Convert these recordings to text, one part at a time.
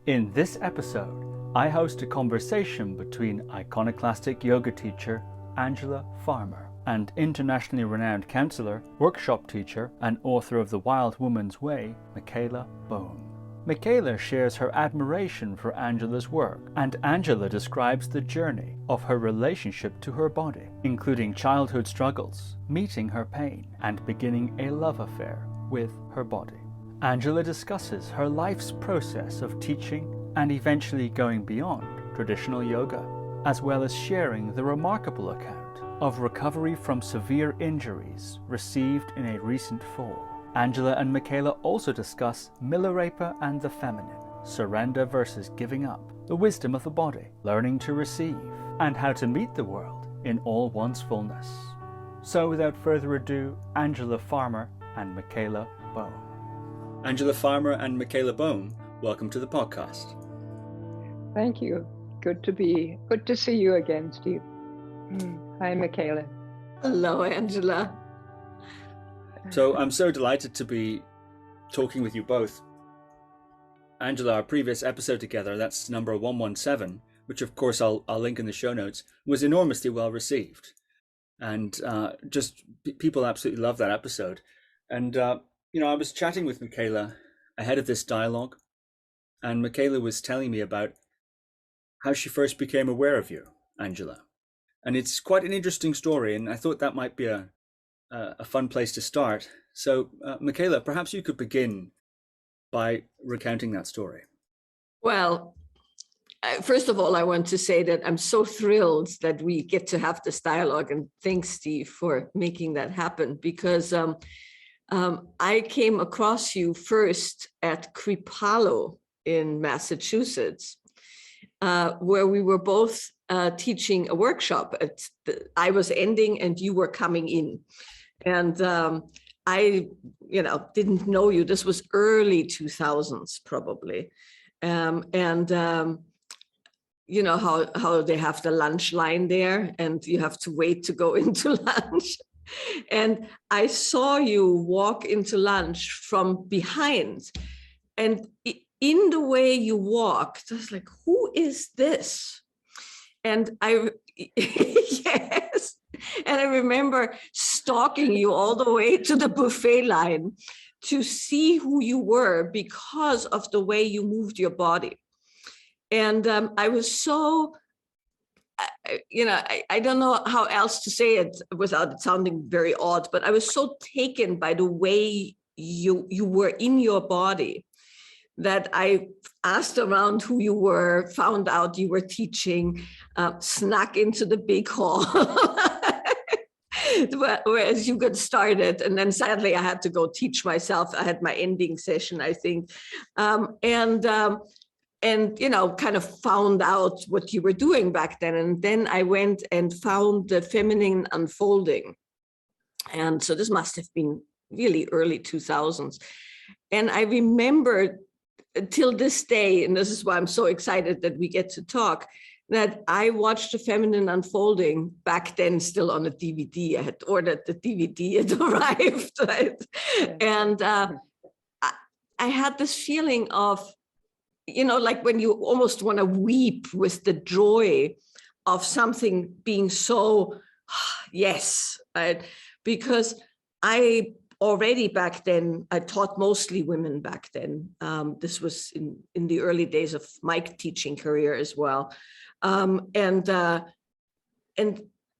In this episode, I host a conversation between iconoclastic yoga teacher Angela Farmer and internationally renowned counsellor, workshop teacher, and author of The Wild Woman's Way, Michaela Boehm. Michaela shares her admiration for Angela's work, and Angela describes the journey of her relationship to her body, including childhood struggles, meeting her pain, and beginning a love affair with her body. Angela discusses her life's process of teaching and eventually going beyond traditional yoga, as well as sharing the remarkable account of recovery from severe injuries received in a recent fall. Angela and Michaela also discuss Milarepa and the feminine, surrender versus giving up, the wisdom of the body, learning to receive, and how to meet the world in all one's fullness. So without further ado, Angela Farmer and Michaela Boehm. Angela Farmer and Michaela Boehm, welcome to the podcast. Thank you. Good to see you again, Steve. Hi, Michaela. Hello, Angela. So I'm so delighted to be talking with you both. Angela, our previous episode together, that's number 117, which of course I'll link in the show notes, was enormously well received. And people absolutely love that episode. And, I was chatting with Michaela ahead of this dialogue, and Michaela was telling me about how she first became aware of you, Angela. And it's quite an interesting story, and I thought that might be a fun place to start. So, Michaela, perhaps you could begin by recounting that story. Well, first of all, I want to say that I'm so thrilled that we get to have this dialogue, and thanks, Steve, for making that happen, because I came across you first at Kripalu in Massachusetts, where we were both teaching a workshop. I was ending and you were coming in. And I, didn't know you. This was early 2000s, probably. How they have the lunch line there and you have to wait to go into lunch. And I saw you walk into lunch from behind. And in the way you walked, I was like, who is this? And yes. And I remember stalking you all the way to the buffet line to see who you were because of the way you moved your body. And I was so, I don't know how else to say it without it sounding very odd, but I was so taken by the way you were in your body that I asked around who you were, found out you were teaching, snuck into the big hall. Whereas you got started, and then sadly I had to go teach myself. I had my ending session, I think, and kind of found out what you were doing back then. And then I went and found the feminine unfolding, and so this must have been really early 2000s. And I remember till this day, and this is why I'm so excited that we get to talk, that I watched the feminine unfolding back then, still on a DVD. I had ordered the DVD, it arrived, right? And I had this feeling of, like when you almost want to weep with the joy of something being so, yes, right? Because I already back then, I taught mostly women back then. This was in the early days of my teaching career as well. And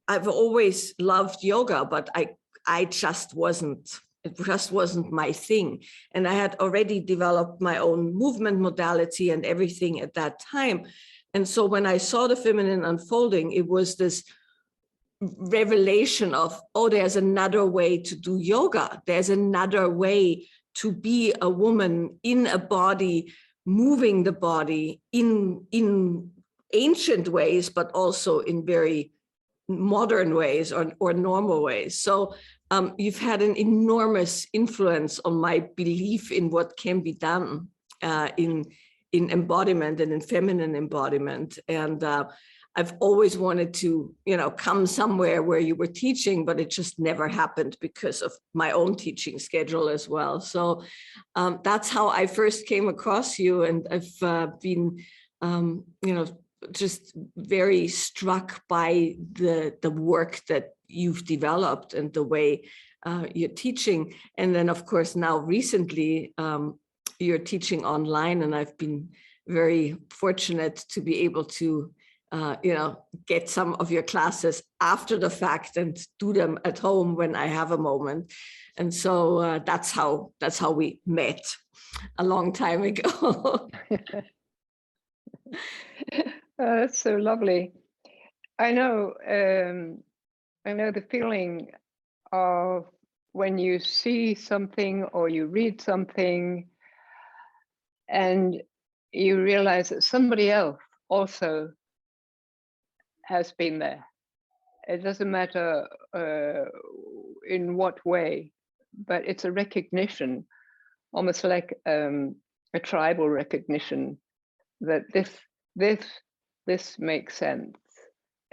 I've always loved yoga, but it just wasn't my thing. And I had already developed my own movement modality and everything at that time. And so when I saw the feminine unfolding, it was this revelation of, oh, there's another way to do yoga. There's another way to be a woman in a body, moving the body in ancient ways, but also in very modern ways or normal ways. So you've had an enormous influence on my belief in what can be done in embodiment and in feminine embodiment. And I've always wanted to, come somewhere where you were teaching, but it just never happened because of my own teaching schedule as well. So that's how I first came across you. And I've been, just very struck by the work that you've developed and the way you're teaching. And then, of course, now recently, you're teaching online, and I've been very fortunate to be able to, get some of your classes after the fact and do them at home when I have a moment. And so that's how we met a long time ago. That's so lovely. I know the feeling of when you see something or you read something and you realize that somebody else also has been there. It doesn't matter in what way, but it's a recognition, almost like a tribal recognition that this makes sense.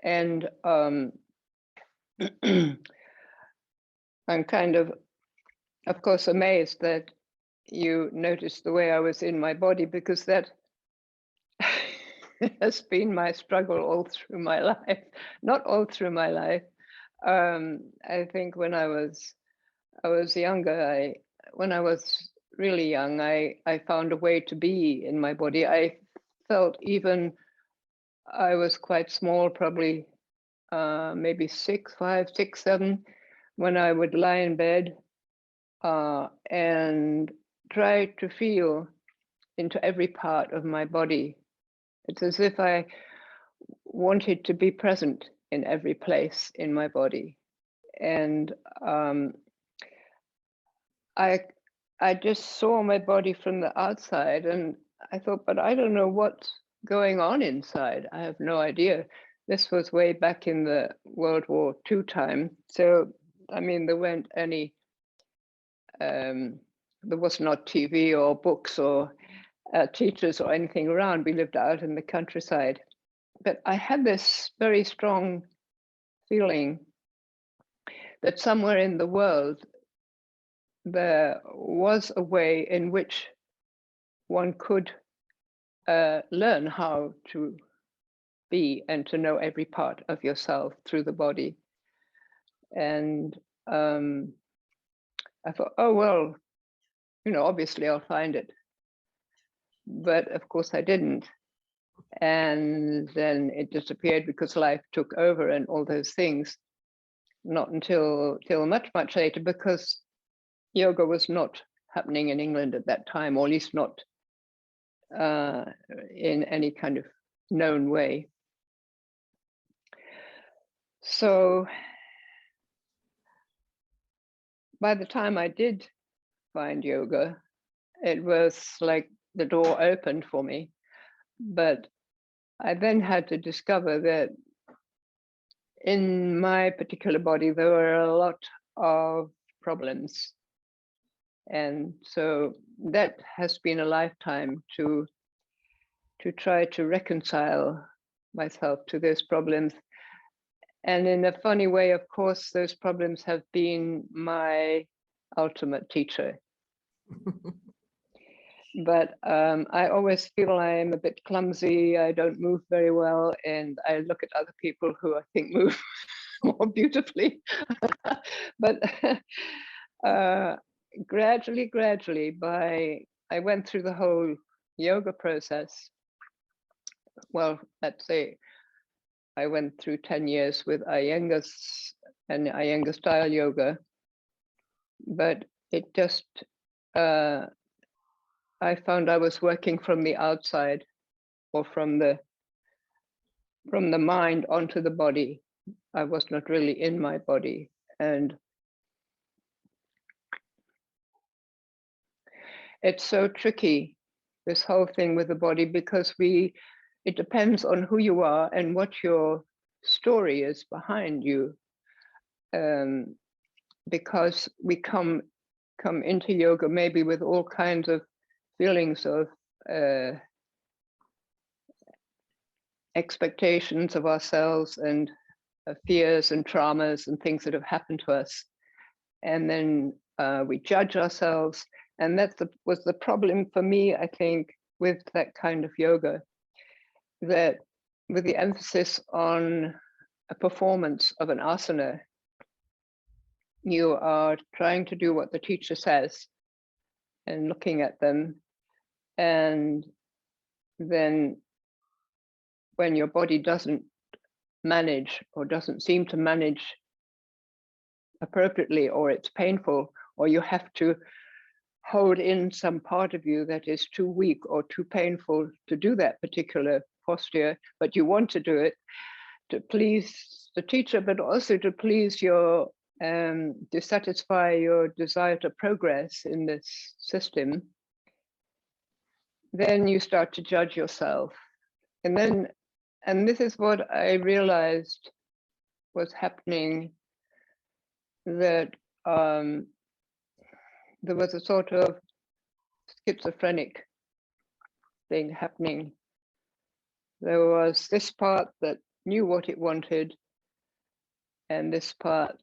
And I'm kind of course, amazed that you noticed the way I was in my body, because that has been my struggle all through my life. Not all through my life. I think when I was younger, when I was really young, I found a way to be in my body. I felt even I was quite small, probably maybe 5, 6, 7, when I would lie in bed and try to feel into every part of my body. It's as if I wanted to be present in every place in my body. And I just saw my body from the outside, and I thought, but I don't know what's going on inside. I have no idea. This was way back in the World War II time. So, I mean, there weren't any, there was not TV or books or teachers or anything around. We lived out in the countryside. But I had this very strong feeling that somewhere in the world there was a way in which one could learn how to be and to know every part of yourself through the body. And I thought, oh, well, obviously I'll find it. But of course I didn't. And then it disappeared because life took over and all those things. Not until much, much later, because yoga was not happening in England at that time, or at least not in any kind of known way. So by the time I did find yoga, it was like the door opened for me. But I then had to discover that in my particular body, there were a lot of problems. And so that has been a lifetime to try to reconcile myself to those problems. And in a funny way, of course, those problems have been my ultimate teacher. But I always feel I'm a bit clumsy. I don't move very well. And I look at other people who I think move more beautifully. But gradually, I went through the whole yoga process. Well, let's say I went through 10 years with Iyengar and Iyengar style yoga, but it just, I found I was working from the outside, or from the mind onto the body. I was not really in my body. And it's so tricky, this whole thing with the body, because it depends on who you are and what your story is behind you. Because we come into yoga maybe with all kinds of feelings of expectations of ourselves and fears and traumas and things that have happened to us. And then we judge ourselves. And that was the problem for me, I think, with that kind of yoga, that with the emphasis on a performance of an asana, you are trying to do what the teacher says and looking at them. And then when your body doesn't manage or doesn't seem to manage appropriately, or it's painful, or you have to hold in some part of you that is too weak or too painful to do that particular posture, but you want to do it to please the teacher, but also to please your to satisfy your desire to progress in this system, then you start to judge yourself. And this is what I realized was happening, that there was a sort of schizophrenic thing happening. There was this part that knew what it wanted, and this part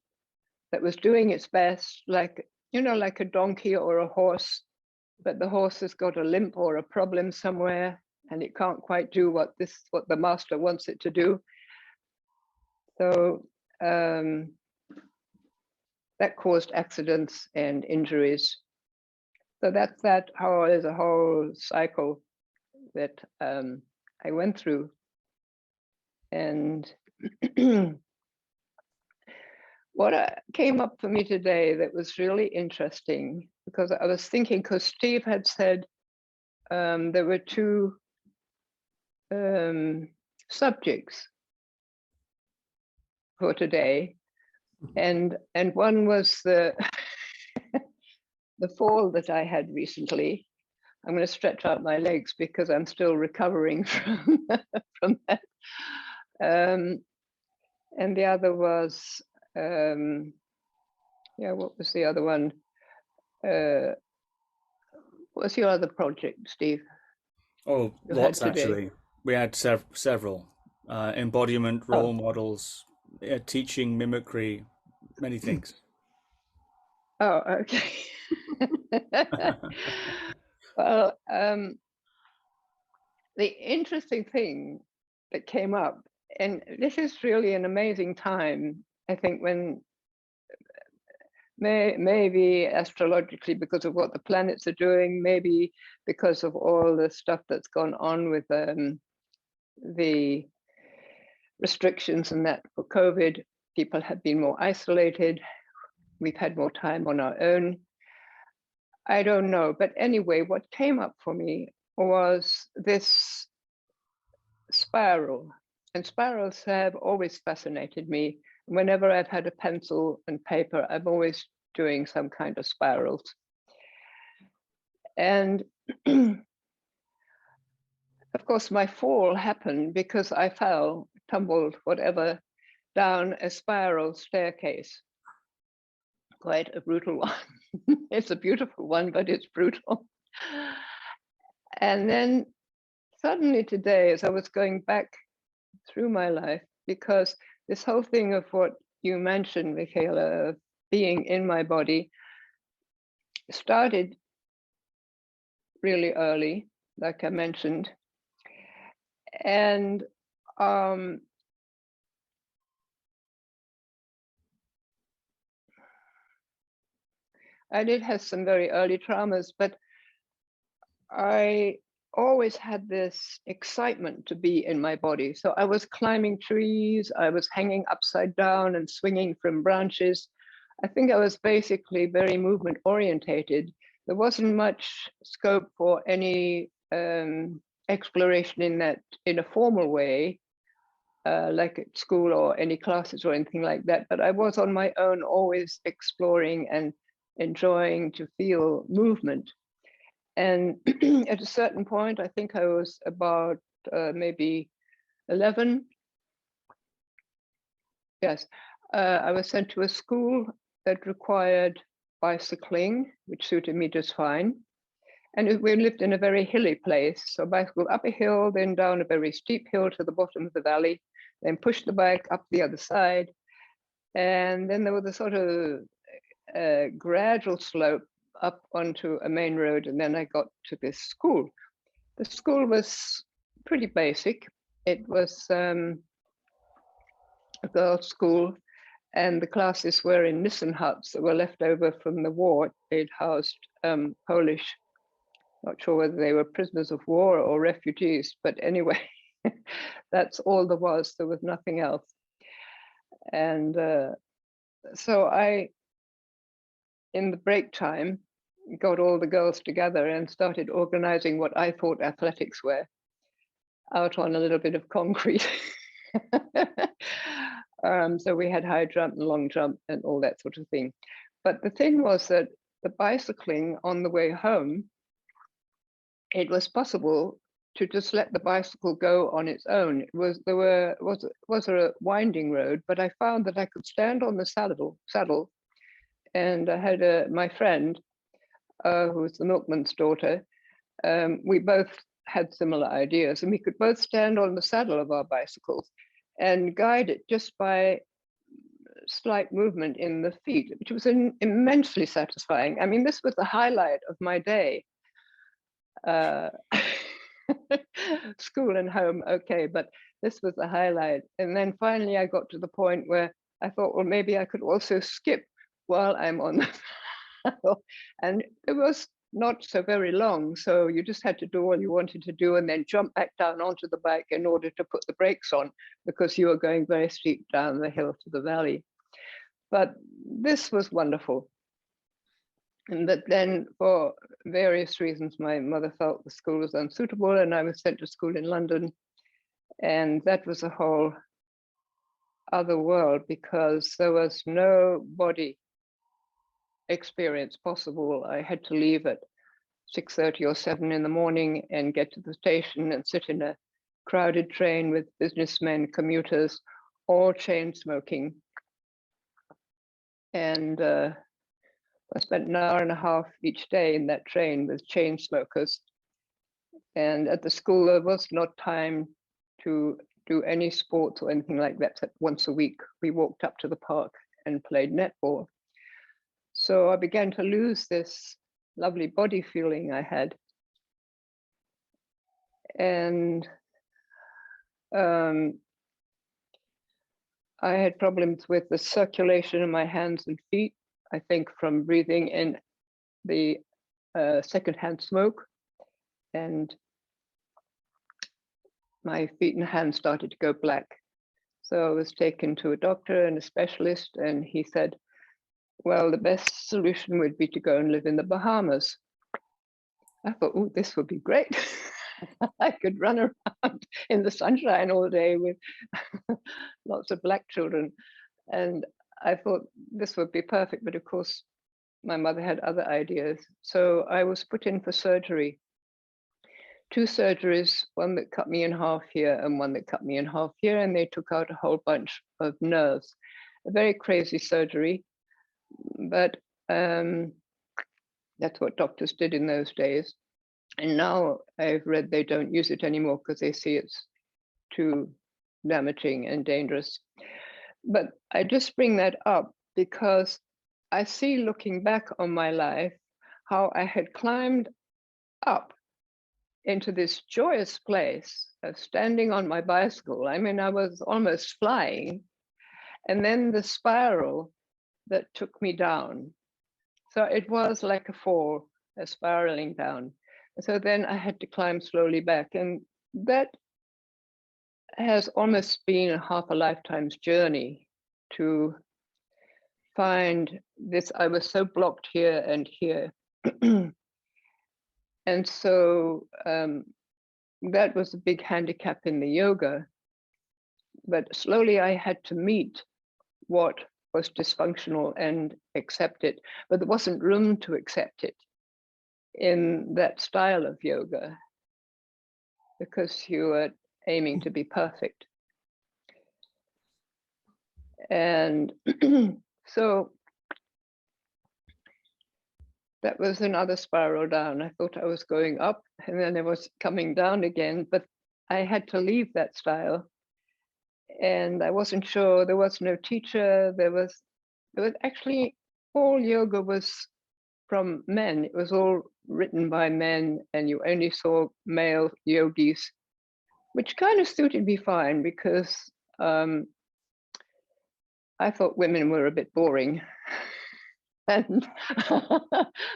that was doing its best, like, you know, like a donkey or a horse, but the horse has got a limp or a problem somewhere, and it can't quite do what the master wants it to do. So that caused accidents and injuries. So that's how is a whole cycle that I went through. And what came up for me today that was really interesting, because I was thinking, because Steve had said there were two subjects for today, and one was the the fall that I had recently. I'm going to stretch out my legs because I'm still recovering from that. And the other was, what was the other one? What's your other project, Steve? Oh, lots actually. We had several. Embodiment, role models, teaching, mimicry, many things. Oh, okay. Well, the interesting thing that came up, and this is really an amazing time, I think, when maybe astrologically because of what the planets are doing, maybe because of all the stuff that's gone on with the restrictions and that for COVID, people have been more isolated. We've had more time on our own. I don't know. But anyway, what came up for me was this spiral. And spirals have always fascinated me. Whenever I've had a pencil and paper, I'm always doing some kind of spirals. And of course, my fall happened because I tumbled, whatever, down a spiral staircase. Quite a brutal one. It's a beautiful one, but it's brutal. And then suddenly today, as I was going back through my life, because this whole thing of what you mentioned, Michaela, of being in my body, started really early, like I mentioned. And I did have some very early traumas, but I always had this excitement to be in my body. So I was climbing trees, I was hanging upside down and swinging from branches. I think I was basically very movement orientated. There wasn't much scope for any exploration in a formal way, like at school or any classes or anything like that. But I was on my own, always exploring and enjoying to feel movement. And at a certain point, I think I was about maybe 11. Yes, I was sent to a school that required bicycling, which suited me just fine. And we lived in a very hilly place. So bicycle up a hill, then down a very steep hill to the bottom of the valley, then push the bike up the other side. And then there was a sort of gradual slope up onto a main road. And then I got to this school. The school was pretty basic. It was a girls' school, and the classes were in Nissen huts that were left over from the war. They'd housed Polish, not sure whether they were prisoners of war or refugees, but anyway, that's all there was. There was nothing else. And so I, in the break time, got all the girls together and started organizing what I thought athletics were out on a little bit of concrete. So we had high jump and long jump and all that sort of thing. But the thing was that the bicycling on the way home, it was possible to just let the bicycle go on its own. There was a winding road, but I found that I could stand on the saddle, and I had my friend, who was the milkman's daughter. We both had similar ideas, and we could both stand on the saddle of our bicycles and guide it just by slight movement in the feet, which was immensely satisfying. I mean, this was the highlight of my day. School and home, okay, but this was the highlight. And then finally I got to the point where I thought, well, maybe I could also skip while I'm on the saddle. And it was not so very long, so you just had to do all you wanted to do and then jump back down onto the bike in order to put the brakes on, because you were going very steep down the hill to the valley. But this was wonderful. But then, for various reasons, my mother felt the school was unsuitable, and I was sent to school in London. And that was a whole other world, because there was no body experience possible. I had to leave at 6:30 or 7 in the morning and get to the station and sit in a crowded train with businessmen, commuters, all chain smoking. And I spent an hour and a half each day in that train with chain smokers. And at the school, there was not time to do any sports or anything like that, except once a week. We walked up to the park and played netball. So I began to lose this lovely body feeling I had. And I had problems with the circulation in my hands and feet, I think from breathing in the secondhand smoke, and my feet and hands started to go black. So I was taken to a doctor and a specialist, and he said, well, the best solution would be to go and live in the Bahamas. I thought, oh, this would be great. I could run around in the sunshine all day with lots of black children. And I thought this would be perfect, but of course, my mother had other ideas. So I was put in for surgery. 2 surgeries, one that cut me in half here and one that cut me in half here, and they took out a whole bunch of nerves. A very crazy surgery, but that's what doctors did in those days. And now I've read they don't use it anymore because they see it's too damaging and dangerous. But I just bring that up because I see, looking back on my life, how I had climbed up into this joyous place of standing on my bicycle. I mean, I was almost flying. And then the spiral that took me down. So it was like a fall, a spiraling down. So then I had to climb slowly back. And that has almost been a half a lifetime's journey to find this. I was so blocked here and here. And so that was a big handicap in the yoga. But slowly I had to meet what was dysfunctional and accept it. But there wasn't room to accept it in that style of yoga because you were aiming to be perfect. And so that was another spiral down. I thought I was going up and then I was coming down again, but I had to leave that style. And I wasn't sure, there was no teacher, there was actually, all yoga was from men. It was all written by men and you only saw male yogis, which kind of suited me fine because I thought women were a bit boring. And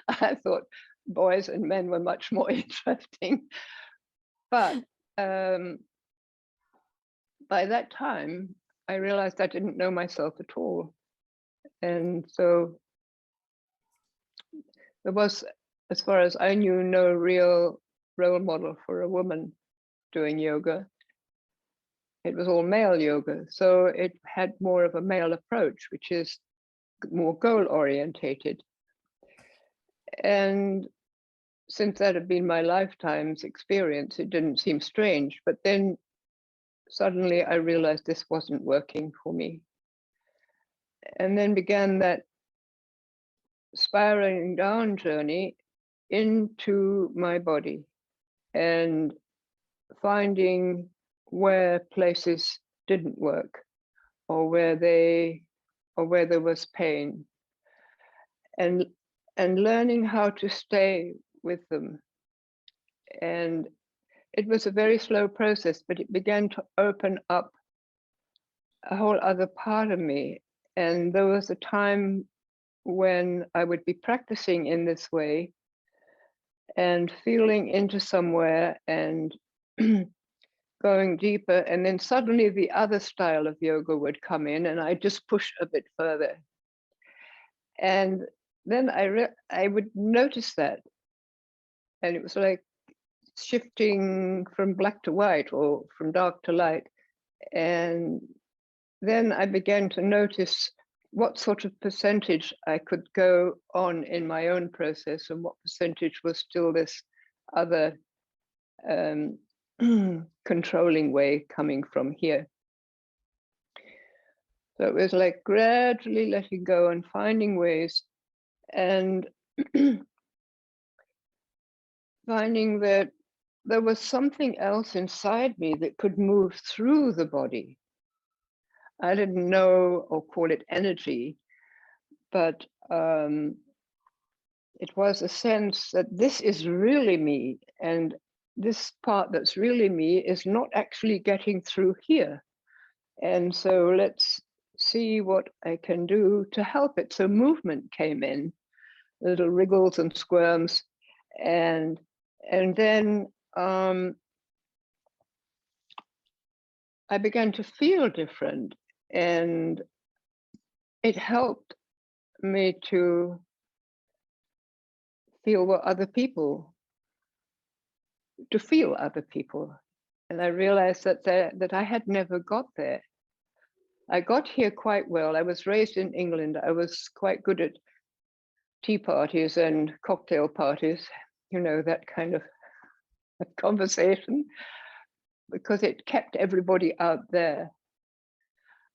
I thought boys and men were much more interesting. But by that time, I realized I didn't know myself at all. And so there was, as far as I knew, no real role model for a woman doing yoga. It was all male yoga. So it had more of a male approach, which is more goal orientated. And since that had been my lifetime's experience, it didn't seem strange. But then suddenly I realized this wasn't working for me. And then began that spiraling down journey into my body and finding where places didn't work or where there was pain, and learning how to stay with them. And it was a very slow process, but it began to open up a whole other part of me. And there was a time when I would be practicing in this way and feeling into somewhere and going deeper, and then suddenly the other style of yoga would come in and I just push a bit further. And then I would notice that, and it was like shifting from black to white or from dark to light. And then I began to notice what sort of percentage I could go on in my own process and what percentage was still this other controlling way coming from here. So it was like gradually letting go and finding ways, and finding that there was something else inside me that could move through the body. I didn't know or call it energy, but it was a sense that this is really me, and this part that's really me is not actually getting through here. And so let's see what I can do to help it. So movement came in, little wriggles and squirms, and then I began to feel different, and it helped me to feel other people. And I realized that I had never got there. I got here quite well. I was raised in England. I was quite good at tea parties and cocktail parties, that kind of conversation, because it kept everybody out there.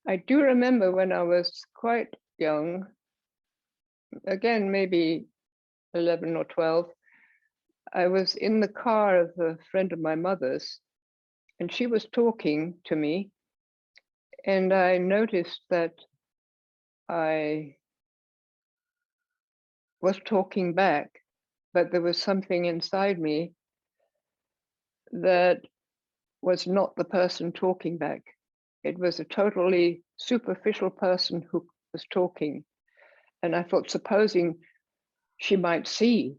I do remember when I was quite young, again, maybe 11 or 12, I was in the car of a friend of my mother's, and she was talking to me, and I noticed that I was talking back, but there was something inside me that was not the person talking back. It was a totally superficial person who was talking. And I thought, supposing she might see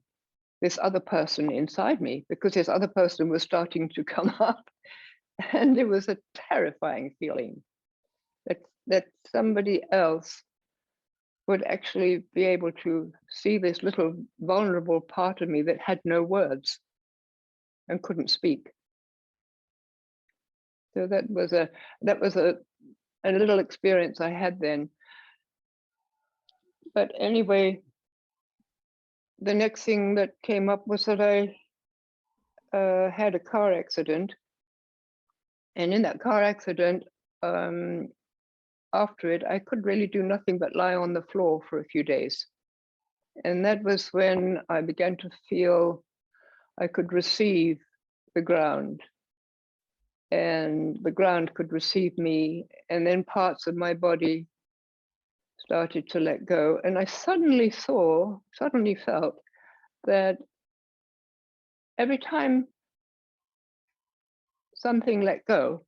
this other person inside me, because this other person was starting to come up. And it was a terrifying feeling that somebody else would actually be able to see this little vulnerable part of me that had no words and couldn't speak. So that was a little experience I had then. But anyway, the next thing that came up was that I had a car accident. And in that car accident, after it, I could really do nothing but lie on the floor for a few days. And that was when I began to feel I could receive the ground, and the ground could receive me, and then parts of my body started to let go. And I suddenly felt that every time something let go,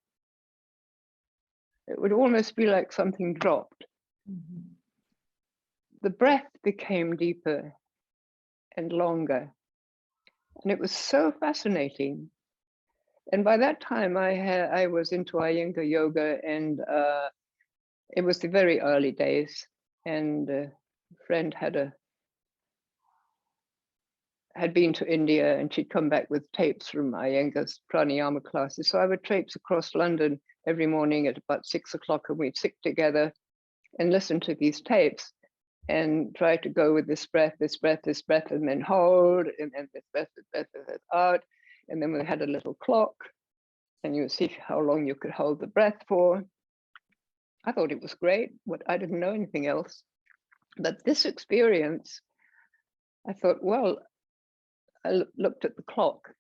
it would almost be like something dropped. Mhm. The breath became deeper and longer, and it was so fascinating. And by that time, I was into Iyengar yoga, and it was the very early days. And a friend had been to India, and she'd come back with tapes from Iyengar's pranayama classes. So I would traipse across London every morning at about 6 o'clock, and we'd sit together and listen to these tapes and try to go with this breath, and then hold, and then this breath, out. And then we had a little clock, and you would see how long you could hold the breath for. I thought it was great. I didn't know anything else. But this experience, I thought, well, I looked at the clock,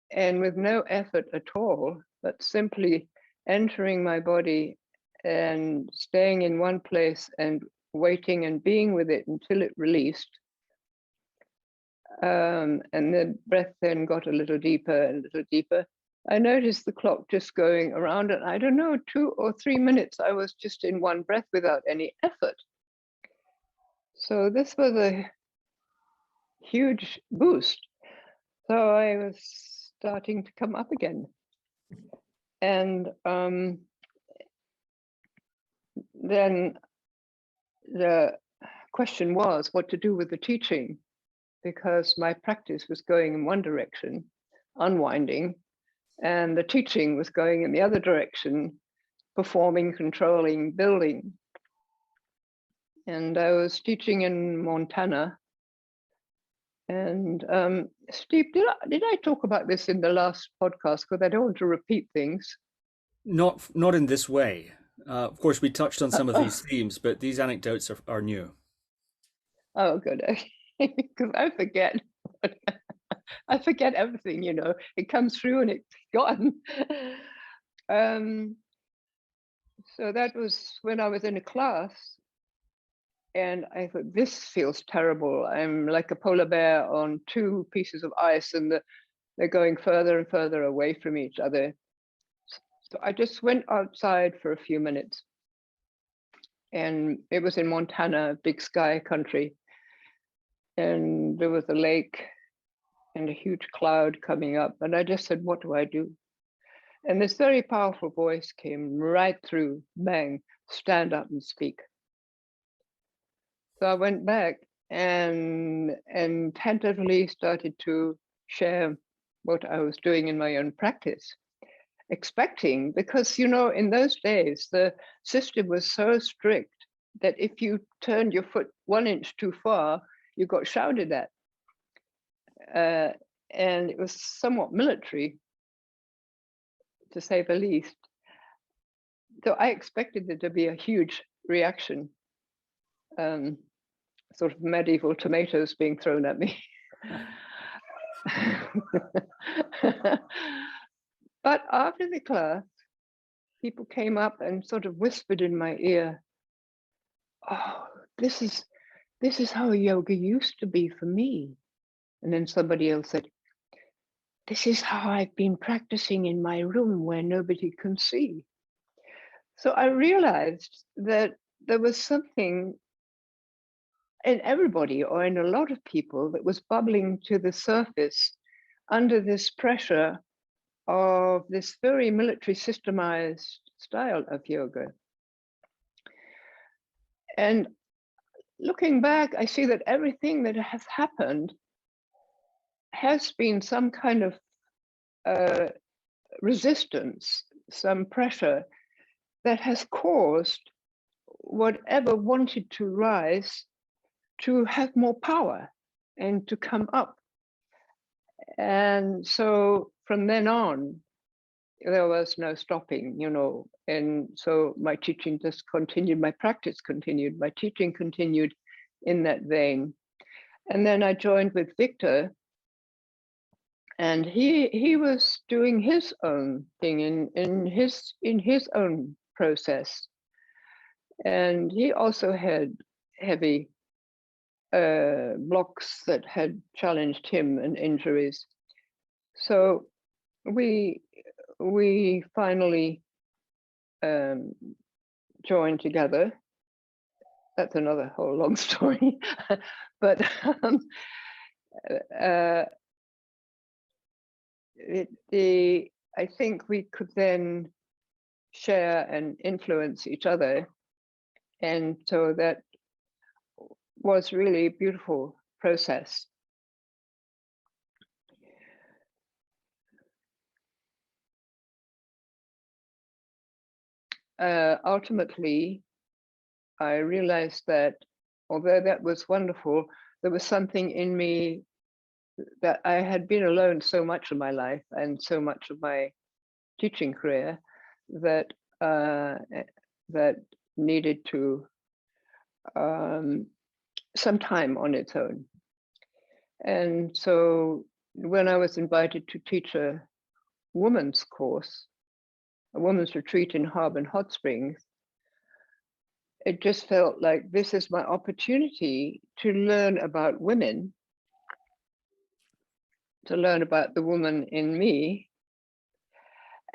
and with no effort at all, but simply entering my body and staying in one place and waiting and being with it until it released. And the breath then got a little deeper and a little deeper. I noticed the clock just going around, and I don't know, 2 or 3 minutes, I was just in one breath without any effort. So this was a huge boost. So I was starting to come up again. And then the question was what to do with the teaching, because my practice was going in one direction, unwinding, and the teaching was going in the other direction, performing, controlling, building. And I was teaching in Montana. And Steve, did I talk about this in the last podcast? Because I don't want to repeat things. Not in this way. Of course, we touched on some of these themes, but these anecdotes are new. Oh, good. Because I forget. I forget everything, it comes through and it's gone. So that was when I was in a class, and I thought, this feels terrible. I'm like a polar bear on 2 pieces of ice, and they're going further and further away from each other. So I just went outside for a few minutes, and it was in Montana, big sky country, and there was a lake and a huge cloud coming up, and I just said, what do I do? And this very powerful voice came right through, bang, stand up and speak. So I went back and tentatively started to share what I was doing in my own practice, expecting, because, in those days, the system was so strict that if you turned your foot 1 inch too far, you got shouted at. And it was somewhat military, to say the least. So I expected there to be a huge reaction, sort of medieval tomatoes being thrown at me. But after the class, people came up and sort of whispered in my ear, oh, this is how yoga used to be for me. And then somebody else said, this is how I've been practicing in my room where nobody can see. So I realized that there was something in everybody, or in a lot of people, that was bubbling to the surface under this pressure of this very military systemized style of yoga. And looking back, I see that everything that has happened has been some kind of resistance, some pressure that has caused whatever wanted to rise to have more power and to come up. And so from then on, there was no stopping, and so my teaching just continued, my practice continued, my teaching continued in that vein. And then I joined with Victor, and he was doing his own thing in his own process. And he also had heavy blocks that had challenged him and injuries. So we finally joined together. That's another whole long story, but I think we could then share and influence each other, and so that was really a beautiful process. Ultimately, I realized that although that was wonderful, there was something in me that I had been alone so much of my life and so much of my teaching career that that needed to some time on its own. And so when I was invited to teach a woman's course, a woman's retreat in Harbin Hot Springs, it just felt like this is my opportunity to learn about women, to learn about the woman in me,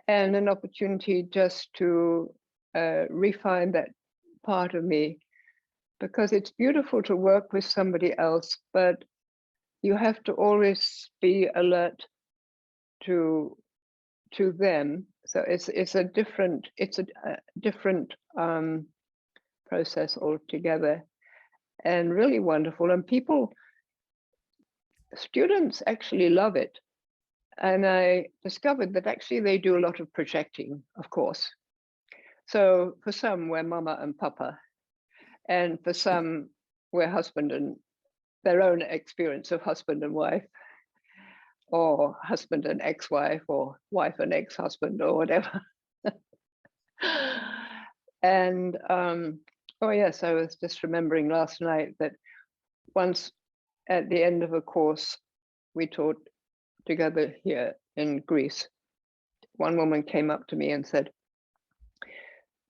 and an opportunity just to refine that part of me, because it's beautiful to work with somebody else, but you have to always be alert to them. So it's a different process altogether, and really wonderful. And students actually love it. And I discovered that actually they do a lot of projecting, of course. So for some, we're mama and papa, and for some, we're husband and their own experience of husband and wife, or husband and ex-wife, or wife and ex-husband, or whatever. And oh yes, I was just remembering last night that once at the end of a course we taught together here in Greece, one woman came up to me and said,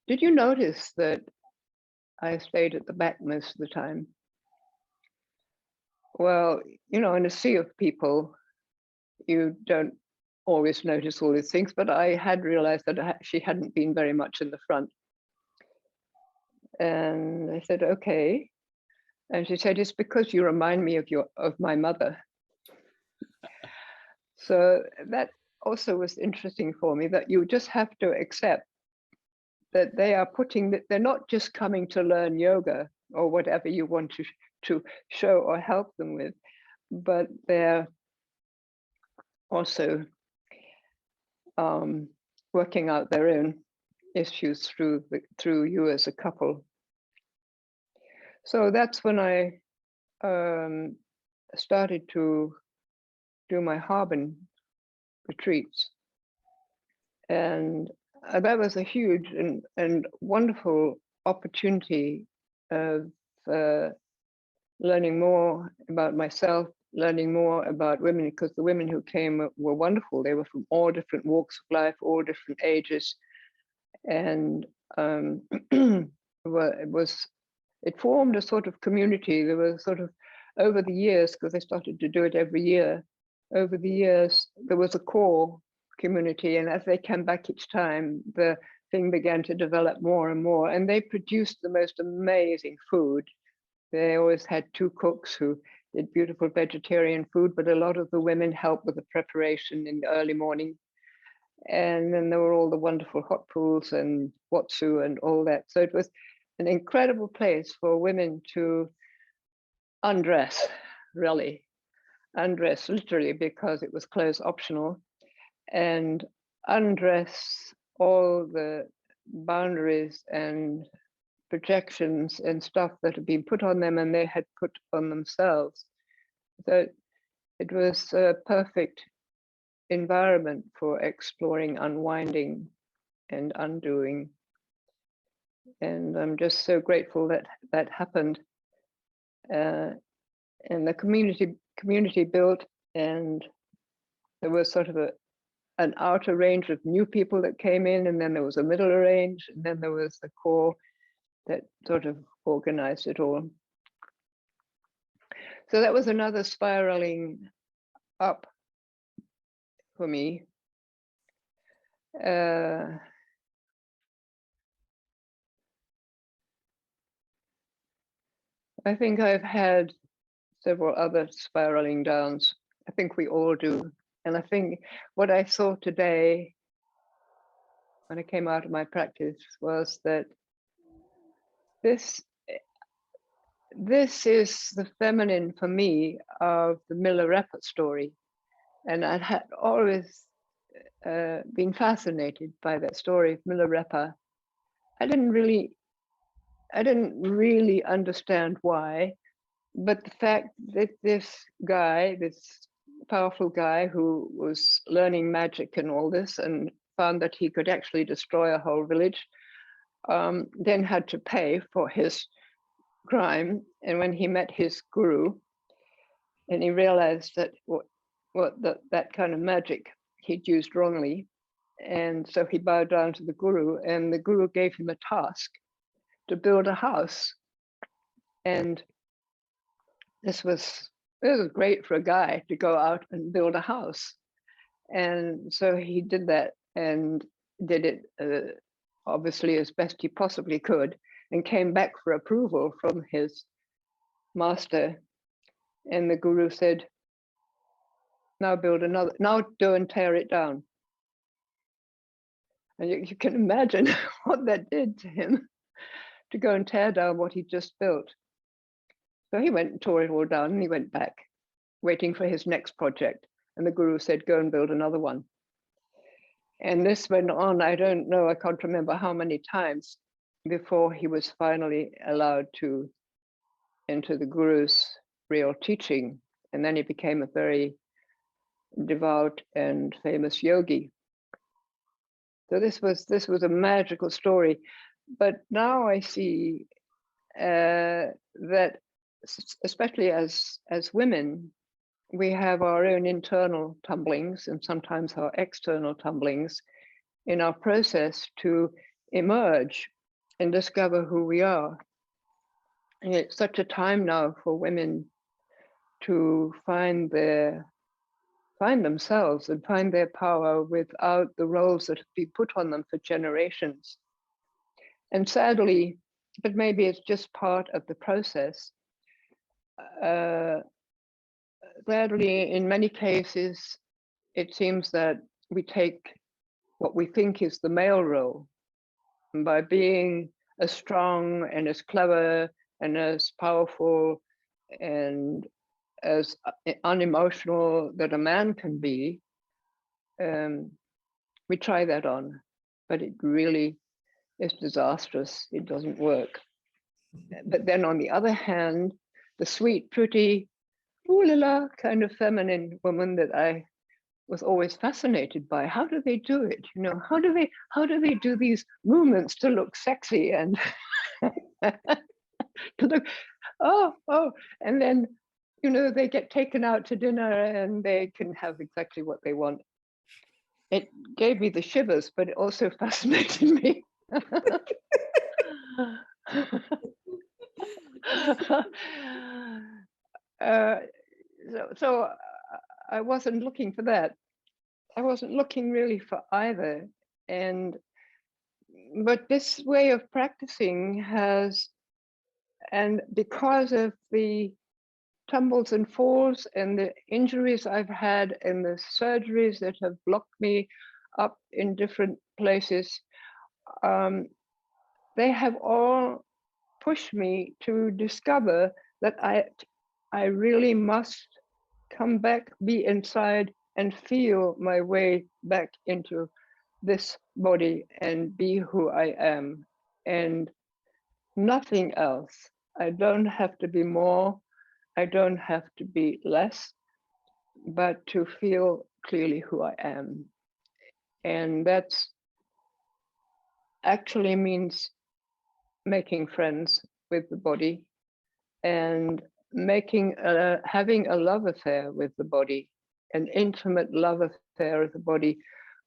"Did you notice that I stayed at the back most of the time?" Well, you know, in a sea of people, you don't always notice all these things, but I had realized that she hadn't been very much in the front. And I said, okay. And she said, "It's because you remind me of my mother." So that also was interesting for me, that you just have to accept that they are they're not just coming to learn yoga or whatever you want to show or help them with, but they're also working out their own issues through you as a couple. So that's when I started to do my Harbin retreats, and that was a huge and wonderful opportunity of learning more about myself, learning more about women, because the women who came were wonderful. They were from all different walks of life, all different ages, and it formed a sort of community. There was sort of, over the years, because they started to do it every year, over the years, there was a core community, and as they came back each time, the thing began to develop more and more, and they produced the most amazing food. They always had two cooks who did beautiful vegetarian food, but a lot of the women helped with the preparation in the early morning. And then there were all the wonderful hot pools and watsu and all that. So it was an incredible place for women to undress, really. Undress literally, because it was clothes optional, and undress all the boundaries and projections and stuff that had been put on them and they had put on themselves. So it was a perfect environment for exploring, unwinding, and undoing. And I'm just so grateful that that happened. and the community built, and there was sort of an outer range of new people that came in, and then there was a middle range, and then there was the core that sort of organized it all. So that was another spiraling up for me. I think I've had several other spiraling downs. I think we all do. And I think what I saw today when I came out of my practice was that this is the feminine for me of the Milarepa story. And I had always been fascinated by that story of Milarepa. I didn't really understand why, but the fact that this guy, this powerful guy who was learning magic and all this, and found that he could actually destroy a whole village, then had to pay for his crime. And when he met his guru, and he realized that that kind of magic he'd used wrongly, and so he bowed down to the guru, and the guru gave him a task to build a house. And this was great for a guy to go out and build a house. And so he did that, and did it obviously as best he possibly could, and came back for approval from his master. And the guru said, now build another, now go and tear it down. And you can imagine what that did to him, to go and tear down what he just built. So he went and tore it all down, and he went back, waiting for his next project. And the guru said, go and build another one. And this went on, I don't know, I can't remember how many times before he was finally allowed to enter the guru's real teaching. And then he became a very devout and famous yogi. So this was a magical story. But now I see that, especially as women, we have our own internal tumblings and sometimes our external tumblings in our process to emerge and discover who we are. And it's such a time now for women to find themselves and find their power without the roles that have been put on them for generations. And sadly, but maybe it's just part of the process, sadly, in many cases, it seems that we take what we think is the male role. And by being as strong and as clever and as powerful and as unemotional that a man can be, we try that on, but it really is disastrous. It doesn't work. But then on the other hand, the sweet, pretty, ooh la la kind of feminine woman that I was always fascinated by. How do they do it? You know, how do they do these movements to look sexy and to look, oh, and then, you know, they get taken out to dinner and they can have exactly what they want. It gave me the shivers, but it also fascinated me. So I wasn't looking for that. I wasn't looking really for either. But this way of practicing has, and because of the tumbles and falls and the injuries I've had and the surgeries that have blocked me up in different places, they have all pushed me to discover that I really must come back, be inside, and feel my way back into this body and be who I am, and nothing else. I don't have to be more, I don't have to be less, but to feel clearly who I am. And that's actually means making friends with the body and having a love affair with the body, an intimate love affair with the body,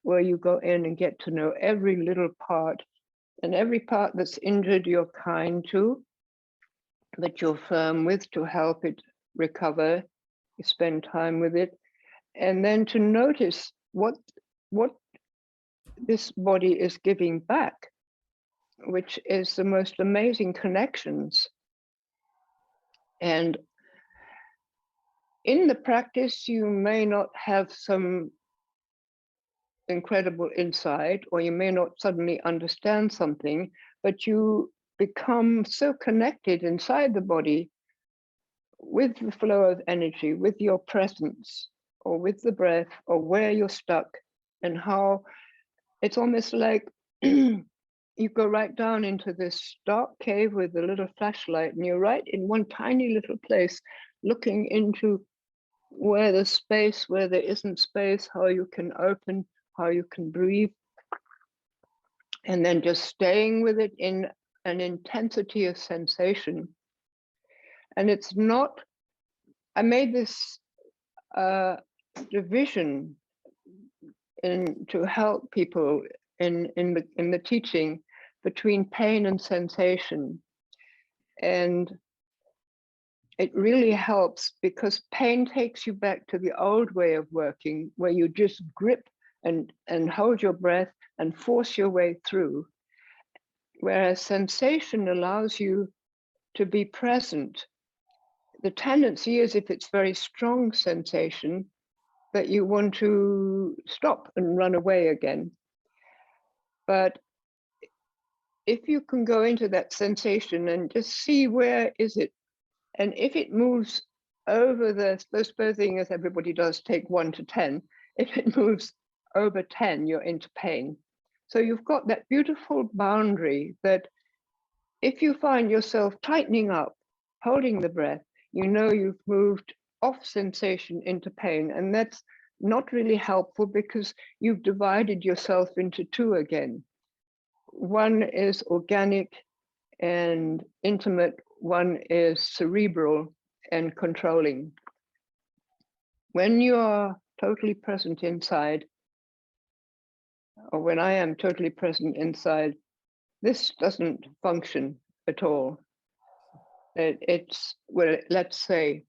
where you go in and get to know every little part, and every part that's injured you're kind to, that you're firm with to help it recover. You spend time with it, and then to notice what this body is giving back, which is the most amazing connections. And in the practice, you may not have some incredible insight, or you may not suddenly understand something, but you become so connected inside the body with the flow of energy, with your presence, or with the breath, or where you're stuck, and how it's almost like you go right down into this dark cave with a little flashlight, and you're right in one tiny little place, looking into where there's space, where there isn't space, how you can open, how you can breathe, and then just staying with it in an intensity of sensation. And it's not, I made this division to help people in the teaching between pain and sensation. And it really helps, because pain takes you back to the old way of working, where you just grip and hold your breath and force your way through. Whereas sensation allows you to be present. The tendency is, if it's very strong sensation, that you want to stop and run away again. But if you can go into that sensation and just see where is it, and if it moves over the supposing, as everybody does, take 1 to 10, if it moves over 10, you're into pain. So you've got that beautiful boundary that if you find yourself tightening up, holding the breath, you know you've moved off sensation into pain. And that's not really helpful, because you've divided yourself into two again. One is organic and intimate, one is cerebral and controlling. When you are totally present inside, or when I am totally present inside, this doesn't function at all. It's, well, let's say,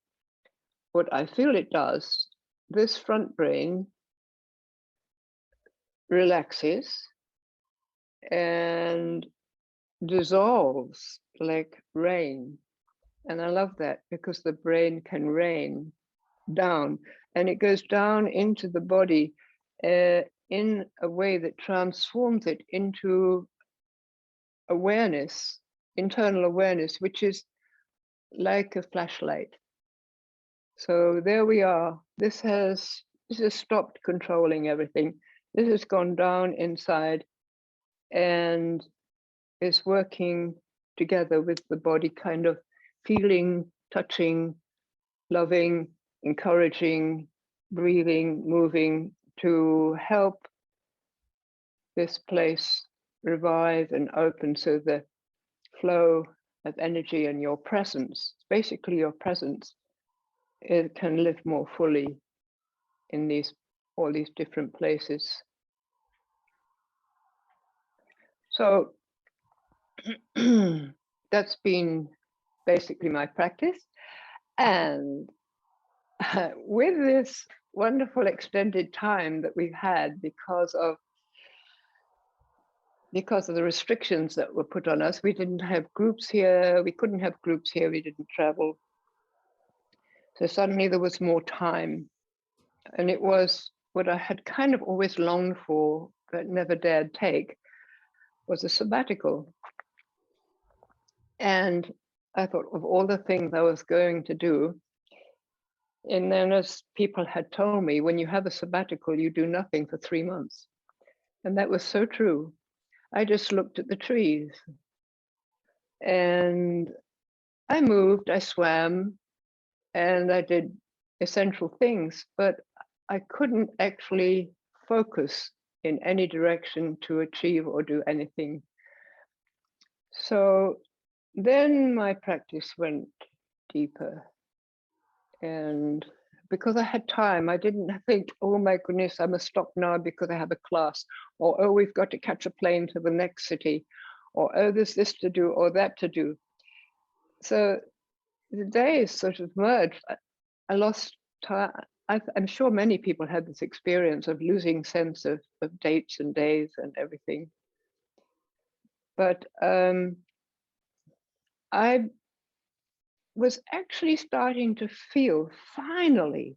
what I feel it does, this front brain relaxes and dissolves like rain. And I love that, because the brain can rain down, and it goes down into the body in a way that transforms it into awareness, internal awareness, which is like a flashlight. So there we are. This has stopped controlling everything. This has gone down inside and is working together with the body, kind of feeling, touching, loving, encouraging, breathing, moving, to help this place revive and open, so the flow of energy and your presence, basically your presence, it can live more fully in all these different places. So that's been basically my practice. And with this wonderful extended time that we've had because of the restrictions that were put on us, we didn't have groups here, we couldn't have groups here, we didn't travel. So suddenly there was more time. And it was what I had kind of always longed for, but never dared take, was a sabbatical. And I thought of all the things I was going to do. And then, as people had told me, when you have a sabbatical, you do nothing for 3 months. And that was so true. I just looked at the trees. And I moved, I swam, and I did essential things, but I couldn't actually focus in any direction to achieve or do anything. So then my practice went deeper And because I had time, I didn't think, oh my goodness, I must stop now because I have a class, or oh, we've got to catch a plane to the next city, or oh, there's this to do or that to do. So the days sort of merged. I lost time. I'm sure many people had this experience of losing sense of dates and days and everything. But I was actually starting to feel, finally,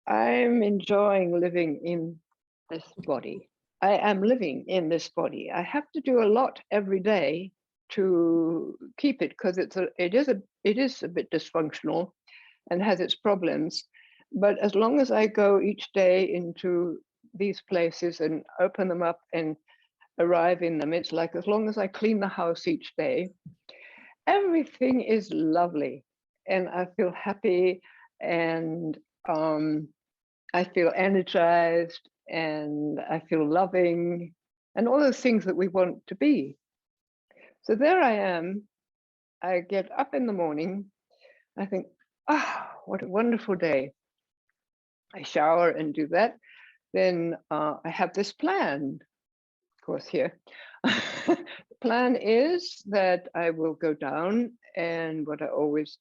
I'm enjoying living in this body. I am living in this body. I have to do a lot every day to keep it, because it is a bit dysfunctional and has its problems. But as long as I go each day into these places and open them up and arrive in them, it's like as long as I clean the house each day, everything is lovely, and I feel happy, and I feel energized, and I feel loving, and all those things that we want to be. So there I am. I get up in the morning. I think, what a wonderful day. I shower and do that. Then I have this plan, of course, here. The plan is that I will go down, and what I always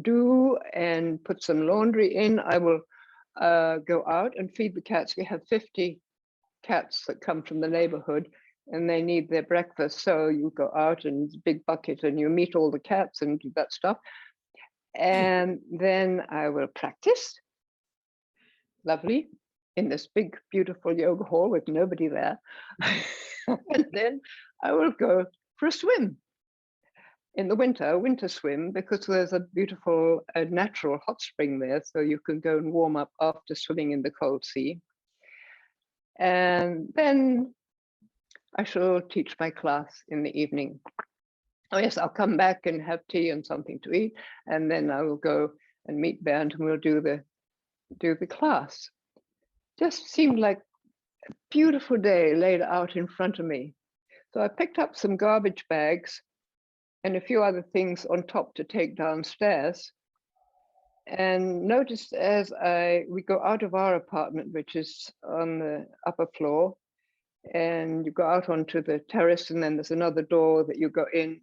do, and put some laundry in. I will go out and feed the cats. We have 50 cats that come from the neighborhood, and they need their breakfast. So you go out and it's a big bucket and you meet all the cats and do that stuff. And then I will practice, lovely, in this big, beautiful yoga hall with nobody there. And then I will go for a swim in the winter swim, because there's a beautiful natural hot spring there. So you can go and warm up after swimming in the cold sea. And then I shall teach my class in the evening. Oh yes, I'll come back and have tea and something to eat, and then I will go and meet Bernd, and we'll do the class. Just seemed like a beautiful day laid out in front of me. So I picked up some garbage bags and a few other things on top to take downstairs, and noticed as we go out of our apartment, which is on the upper floor, and you go out onto the terrace, and then there's another door that you go in,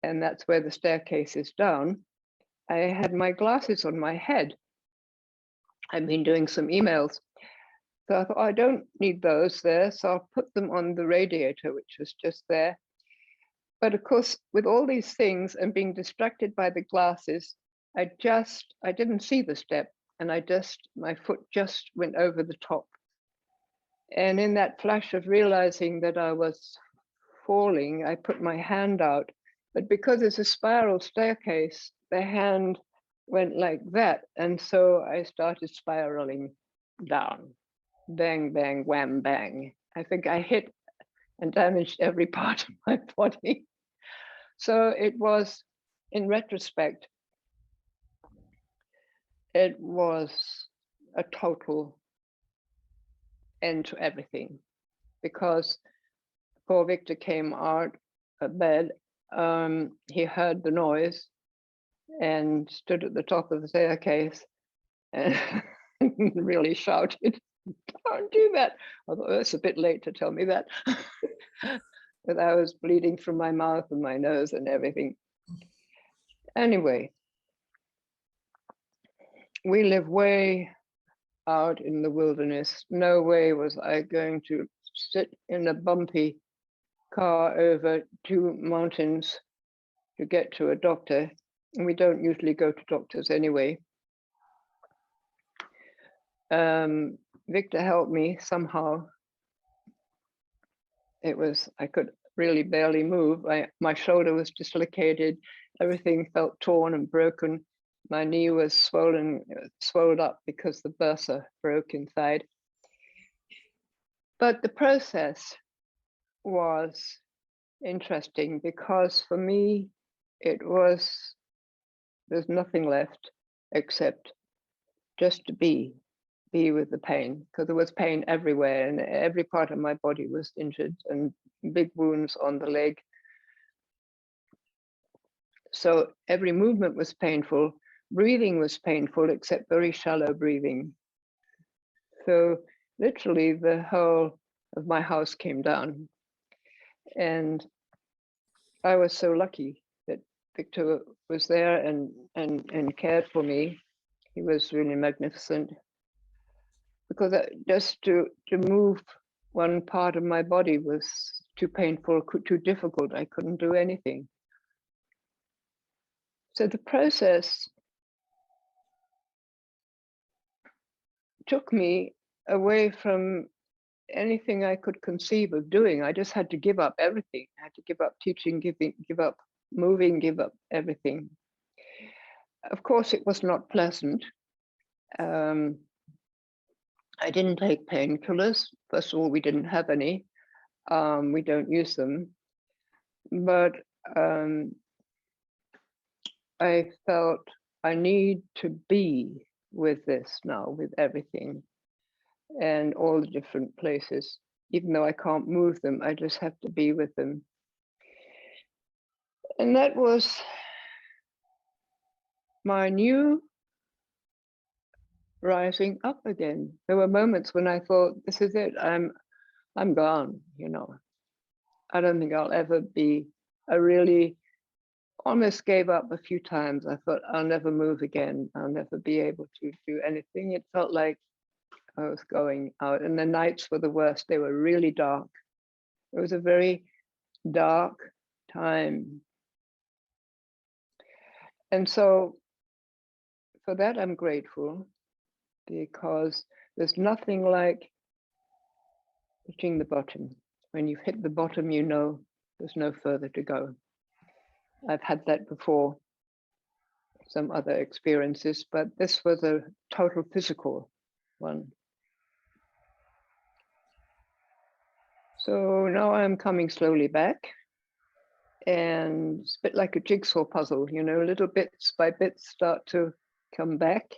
and that's where the staircase is down. I had my glasses on my head. I've been doing some emails. So I thought, I don't need those there, so I'll put them on the radiator, which was just there. But of course, with all these things and being distracted by the glasses, I didn't see the step, and my foot just went over the top. And in that flash of realizing that I was falling, I put my hand out. But because it's a spiral staircase, the hand went like that. And so I started spiraling down. Bang, bang, wham, bang. I think I hit and damaged every part of my body. So it was, in retrospect, it was a total end to everything, because poor Victor came out of bed. He heard the noise and stood at the top of the staircase and really shouted, "Don't do that." I thought, it's a bit late to tell me that. But I was bleeding from my mouth and my nose and everything. Anyway, we live way out in the wilderness. No way was I going to sit in a bumpy car over 2 mountains to get to a doctor. And we don't usually go to doctors anyway. Victor helped me somehow. I could really barely move. My shoulder was dislocated. Everything felt torn and broken. My knee was swollen up because the bursa broke inside. But the process was interesting, because for me, there's nothing left except just to be with the pain, because there was pain everywhere, and every part of my body was injured, and big wounds on the leg. So every movement was painful, Breathing was painful, except very shallow breathing. So literally the whole of my house came down. And I was so lucky that Victor was there and cared for me. He was really magnificent. Because just to move one part of my body was too painful, too difficult. I couldn't do anything. So the process took me away from anything I could conceive of doing. I just had to give up everything. I had to give up teaching, give up moving, give up everything. Of course, it was not pleasant. I didn't take painkillers. First of all, we didn't have any. We don't use them. But I felt I need to be with this now, with everything and all the different places. Even though I can't move them, I just have to be with them. And that was my new rising up again. There were moments when I thought, this is it, I'm gone, you know. I don't think I'll ever be. I really almost gave up a few times. I thought, I'll never move again. I'll never be able to do anything. It felt like I was going out, and the nights were the worst. They were really dark. It was a very dark time. And so for that, I'm grateful, because there's nothing like hitting the bottom. When you've hit the bottom, you know there's no further to go. I've had that before, some other experiences, but this was a total physical one. So now I'm coming slowly back, and it's a bit like a jigsaw puzzle, you know, little bits by bits start to come back.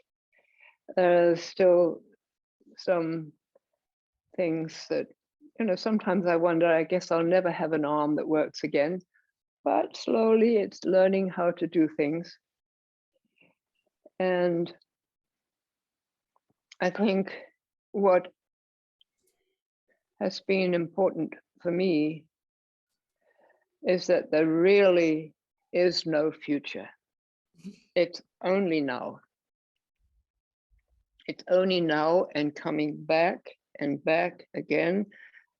There's still some things that, you know, sometimes I wonder, I guess I'll never have an arm that works again, but slowly it's learning how to do things. And I think what has been important for me is that there really is no future. It's only now. It's only now and coming back and back again.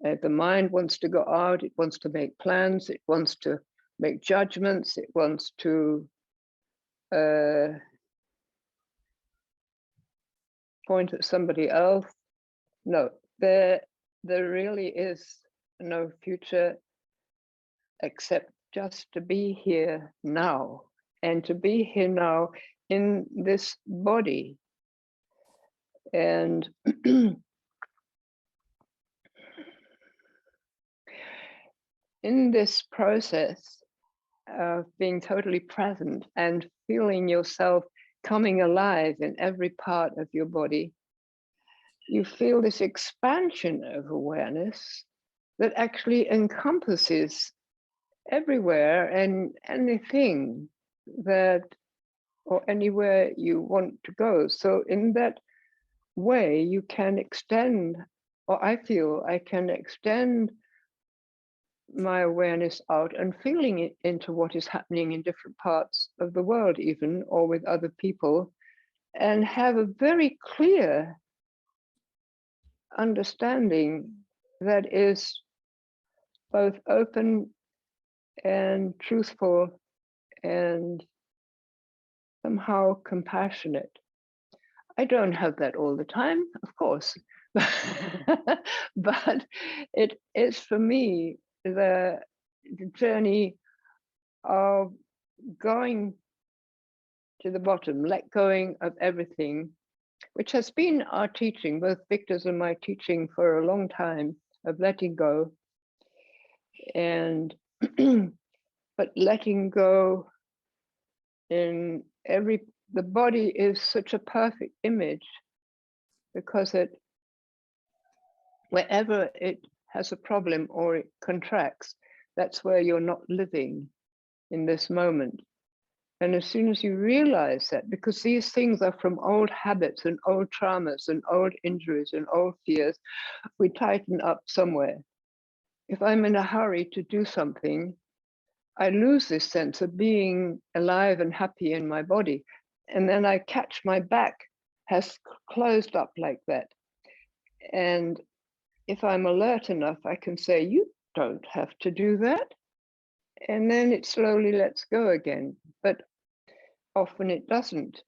The mind wants to go out, it wants to make plans, it wants to make judgments, it wants to point at somebody else. No, there really is no future except just to be here now, and to be here now in this body. And in this process of being totally present and feeling yourself coming alive in every part of your body, you feel this expansion of awareness that actually encompasses everywhere and anything that, or anywhere you want to go. So in that way, you can extend, or I feel I can extend my awareness out and feeling it into what is happening in different parts of the world, even, or with other people, and have a very clear understanding that is both open and truthful and somehow compassionate. I don't have that all the time, of course, but it is for me the journey of going to the bottom, let going of everything, which has been our teaching, both Victor's and my teaching for a long time, of letting go. And but letting go in the body is such a perfect image, because wherever it has a problem or it contracts, that's where you're not living in this moment. And as soon as you realize that, because these things are from old habits and old traumas and old injuries and old fears, we tighten up somewhere. If I'm in a hurry to do something, I lose this sense of being alive and happy in my body. And then I catch my back has closed up like that. And if I'm alert enough, I can say, you don't have to do that. And then it slowly lets go again. But often it doesn't.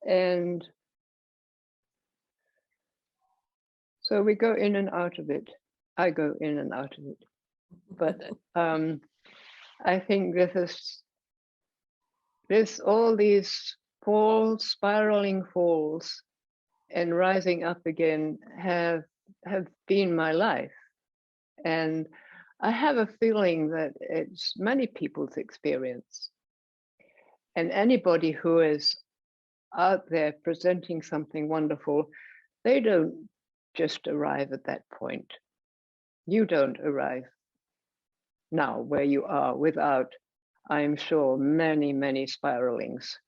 And so we go in and out of it. I go in and out of it. But I think there's all these falls, spiraling falls, and rising up again have been my life. And I have a feeling that it's many people's experience. And anybody who is out there presenting something wonderful, they don't just arrive at that point. You don't arrive now where you are without, I'm sure, many, many spiralings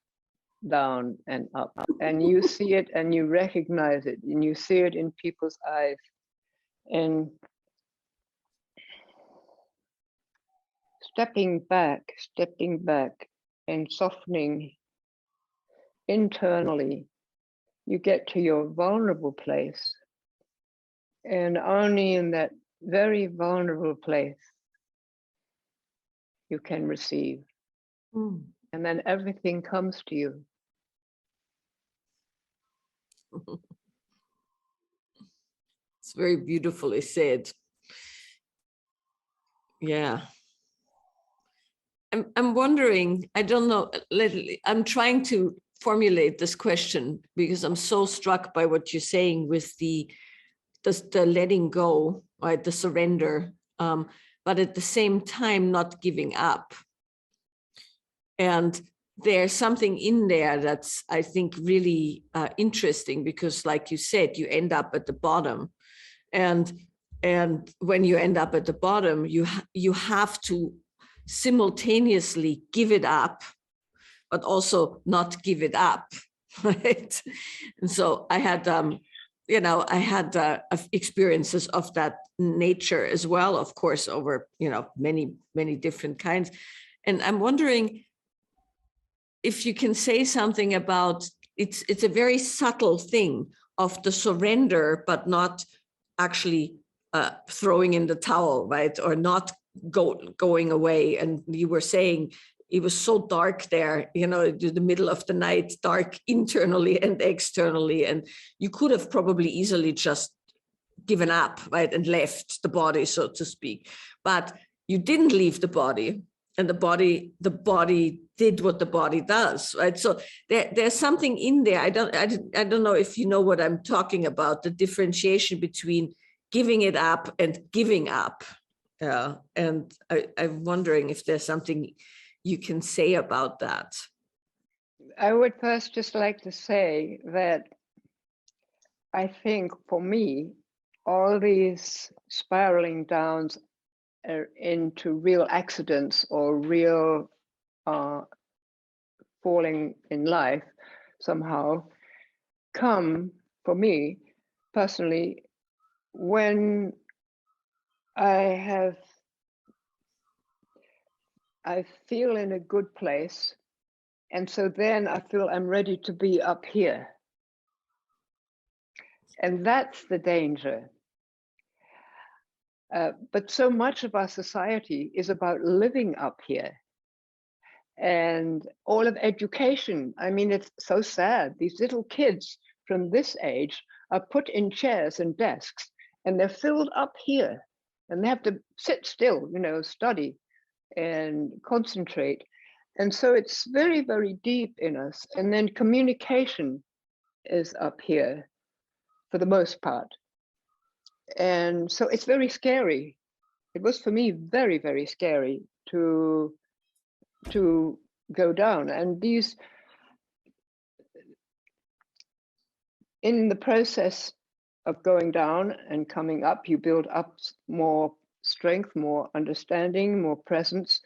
down and up. And you see it and you recognize it and you see it in people's eyes. And stepping back and softening internally, you get to your vulnerable place. And only in that very vulnerable place you can receive. And then everything comes to you. It's very beautifully said. Yeah. I'm wondering, I don't know, I'm trying to formulate this question because I'm so struck by what you're saying with the letting go, right, the surrender, but at the same time not giving up. And there's something in there that's, I think, really interesting because, like you said, you end up at the bottom, and when you end up at the bottom, you have to simultaneously give it up, but also not give it up, right? And so I had, experiences of that nature as well, of course, over, many, many different kinds. And I'm wondering if you can say something about, it's a very subtle thing of the surrender, but not actually throwing in the towel, right? Or not going away. And you were saying it was so dark there, the middle of the night, dark internally and externally. And you could have probably easily just given up, right? And left the body, so to speak. But you didn't leave the body, and the body did what the body does, right? So there's something in there. I don't know if you know what I'm talking about, the differentiation between giving it up and giving up. And I'm wondering if there's something you can say about that. I would first just like to say that I think for me, all these spiraling downs into real accidents or real falling in life somehow come, for me personally, when I feel in a good place, and so then I feel I'm ready to be up here. And that's the danger. But so much of our society is about living up here. And all of education, I mean, it's so sad. These little kids from this age are put in chairs and desks, and they're filled up here. And they have to sit still, study and concentrate. And so it's very, very deep in us. And then communication is up here for the most part. And so it's very scary. It was for me very, very scary to go down. And in the process of going down and coming up, you build up more strength, more understanding, more presence.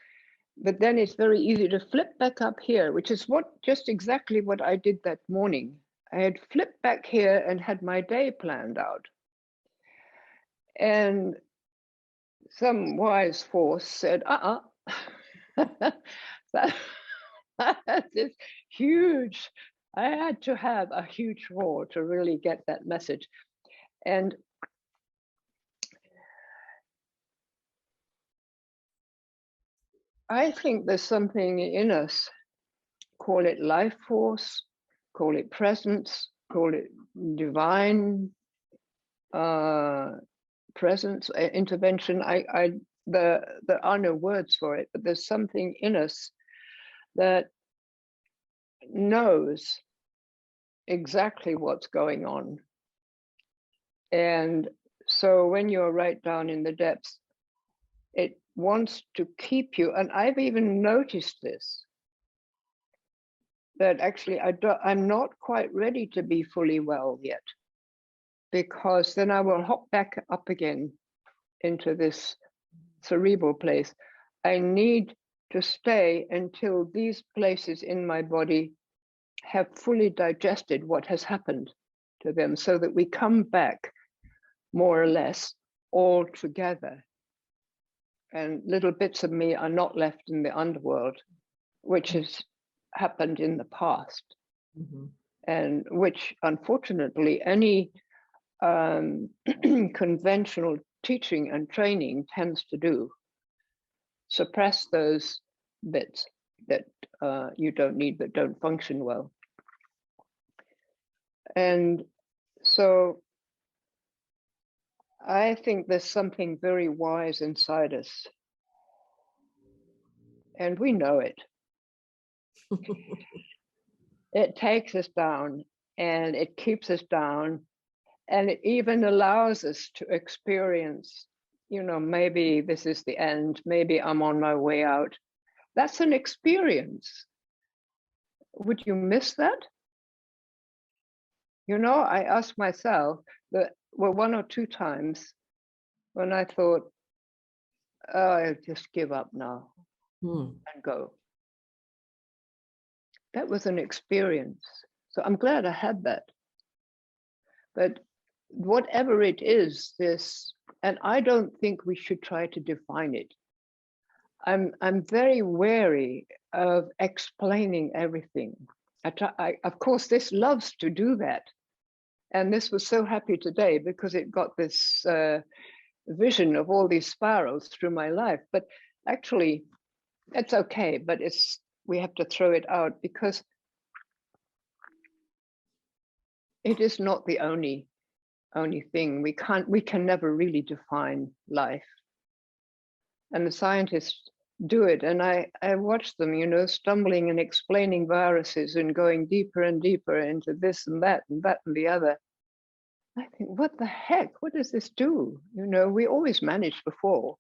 But then it's very easy to flip back up here, which is just exactly what I did that morning. I had flipped back here and had my day planned out. And some wise force said, that is huge. I had to have a huge roar to really get that message. And I think there's something in us, call it life force, call it presence, call it divine presence, intervention. There are no words for it, but there's something in us that knows exactly what's going on. And so when you're right down in the depths, it wants to keep you. And I've even noticed this, that actually I'm not quite ready to be fully well yet, because then I will hop back up again into this cerebral place. I need to stay until these places in my body have fully digested what has happened to them, so that we come back more or less all together. And little bits of me are not left in the underworld, which has happened in the past. Mm-hmm. And which, unfortunately, any conventional teaching and training tends to do. Suppress those bits that you don't need, that don't function well. And so I think there's something very wise inside us. And we know it. It takes us down and it keeps us down. And it even allows us to experience, maybe this is the end, maybe I'm on my way out. That's an experience. Would you miss that? I asked myself that, one or two times when I thought, I'll just give up now and go. That was an experience. So I'm glad I had that. But whatever it is, and I don't think we should try to define it. I'm very wary of explaining everything. Of course, this loves to do that. And this was so happy today because it got this vision of all these spirals through my life. But actually, it's okay, but we have to throw it out because it is not the only thing. We can never really define life. And the scientists do it. And I watch them, stumbling and explaining viruses and going deeper and deeper into this and that and the other. I think, what the heck? What does this do? We always managed before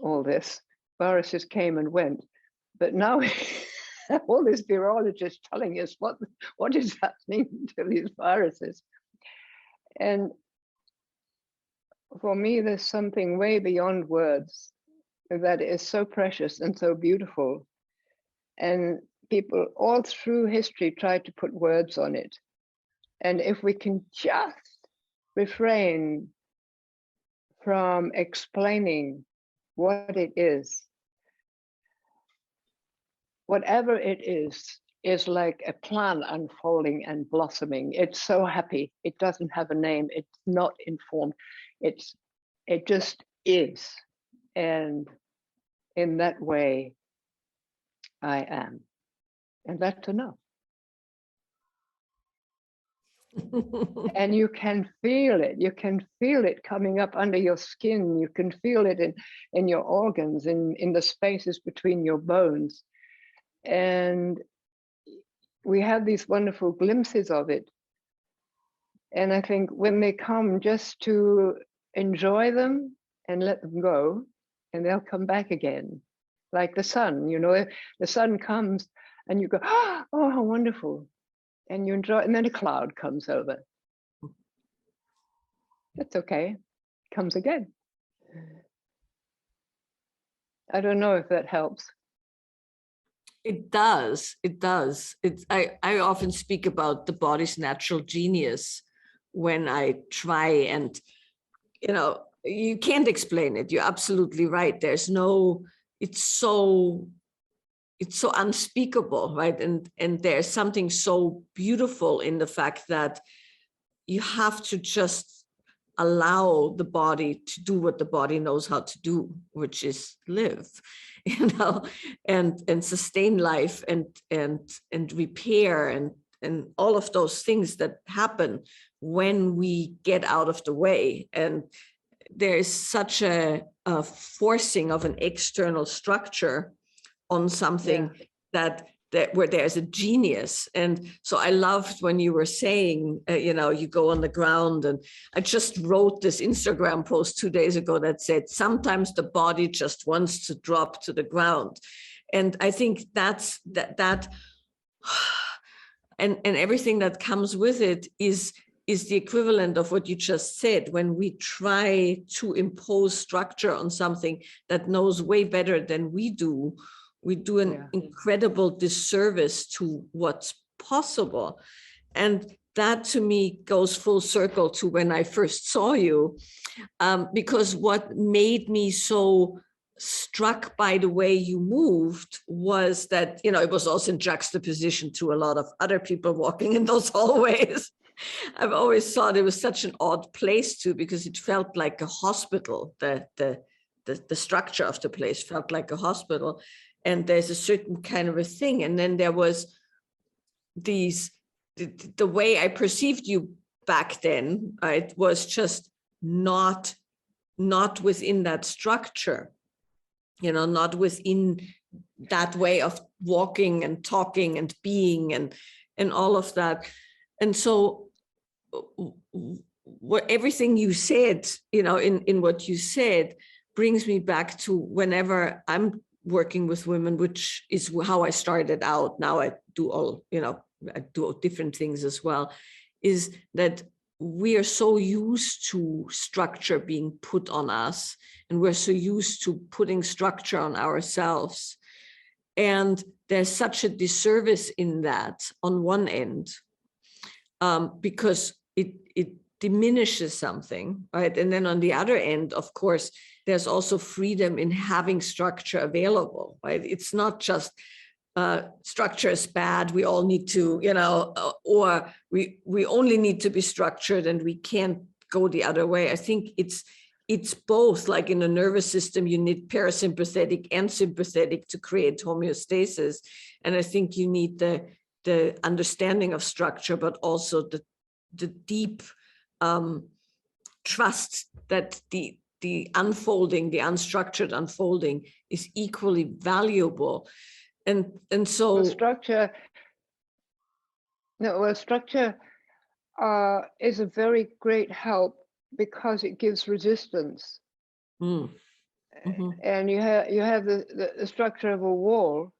all this. Viruses came and went. But now all these virologists telling us what is happening to these viruses. And for me, there's something way beyond words that is so precious and so beautiful. And people all through history try to put words on it. And if we can just refrain from explaining what it is, whatever it is like a plant unfolding and blossoming. It's so happy. It doesn't have a name. It's not informed. It just is. And in that way, I am. And that's enough. And you can feel it. You can feel it coming up under your skin. You can feel it in your organs, in the spaces between your bones. And we have these wonderful glimpses of it. And I think when they come, just to enjoy them and let them go, and they'll come back again. Like the sun, the sun comes and you go, oh, how wonderful. And you enjoy, and then a cloud comes over. That's okay, it comes again. I don't know if that helps. It does. It does. I often speak about the body's natural genius when I try, and you can't explain it. You're absolutely right. There's no, it's so unspeakable, right? And there's something so beautiful in the fact that you have to just allow the body to do what the body knows how to do, which is live, and sustain life and repair and all of those things that happen when we get out of the way. And there is such a forcing of an external structure on something that where there's a genius. And so I loved when you were saying, you go on the ground, and I just wrote this Instagram post 2 days ago that said, sometimes the body just wants to drop to the ground. And I think that's that and everything that comes with it is the equivalent of what you just said. When we try to impose structure on something that knows way better than we do an incredible disservice to what's possible. And that to me goes full circle to when I first saw you, because what made me so struck by the way you moved was that, it was also in juxtaposition to a lot of other people walking in those hallways. I've always thought it was such an odd place too, because it felt like a hospital. The structure of the place felt like a hospital. And there's a certain kind of a thing. And then there was the way I perceived you back then, right, was just not within that structure, not within that way of walking and talking and being and all of that. And so everything you said, in what you said brings me back to whenever I'm working with women, which is how I started out. Now I do I do different things as well, is that we are so used to structure being put on us, and we're so used to putting structure on ourselves. And there's such a disservice in that on one end, because it diminishes something, right? And then on the other end, of course, there's also freedom in having structure available, right? It's not just structure is bad, we all need to, or we only need to be structured and we can't go the other way. I think it's both. Like in the nervous system, you need parasympathetic and sympathetic to create homeostasis. And I think you need the understanding of structure, but also the deep trust that the unfolding, the unstructured unfolding is equally valuable. And so structure is a very great help because it gives resistance. Mm-hmm. And you have the structure of a wall,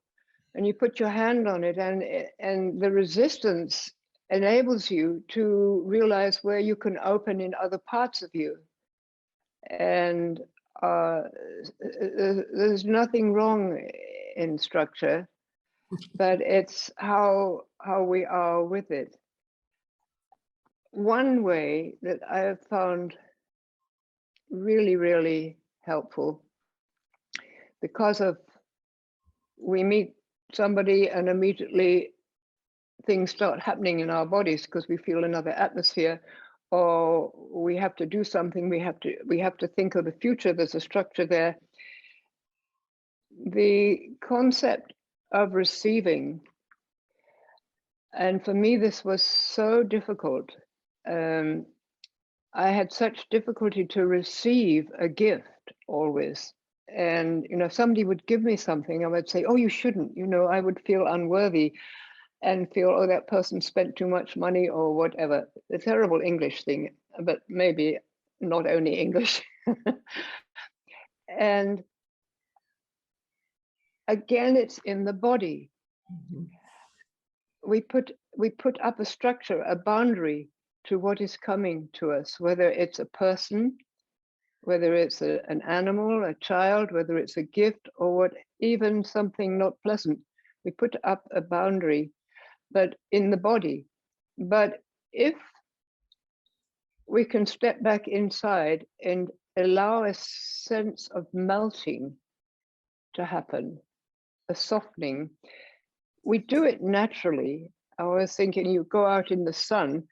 and you put your hand on it, and the resistance enables you to realize where you can open in other parts of you. And there's nothing wrong in structure, but it's how we are with it. One way that I have found really, really helpful, because of we meet somebody and immediately things start happening in our bodies because we feel another atmosphere, or we have to do something, we have to think of the future, there's a structure there. The concept of receiving, and for me this was so difficult. I had such difficulty to receive a gift always. And if somebody would give me something, I would say, oh, you shouldn't. I would feel unworthy and feel, oh, that person spent too much money or whatever. The terrible English thing, but maybe not only English. And again, it's in the body. Mm-hmm. We put up a structure, a boundary to what is coming to us, whether it's a person, whether it's an animal, a child, whether it's a gift, or even something not pleasant. We put up a boundary, but in the body. But if we can step back inside and allow a sense of melting to happen, a softening, we do it naturally. I was thinking, you go out in the sun,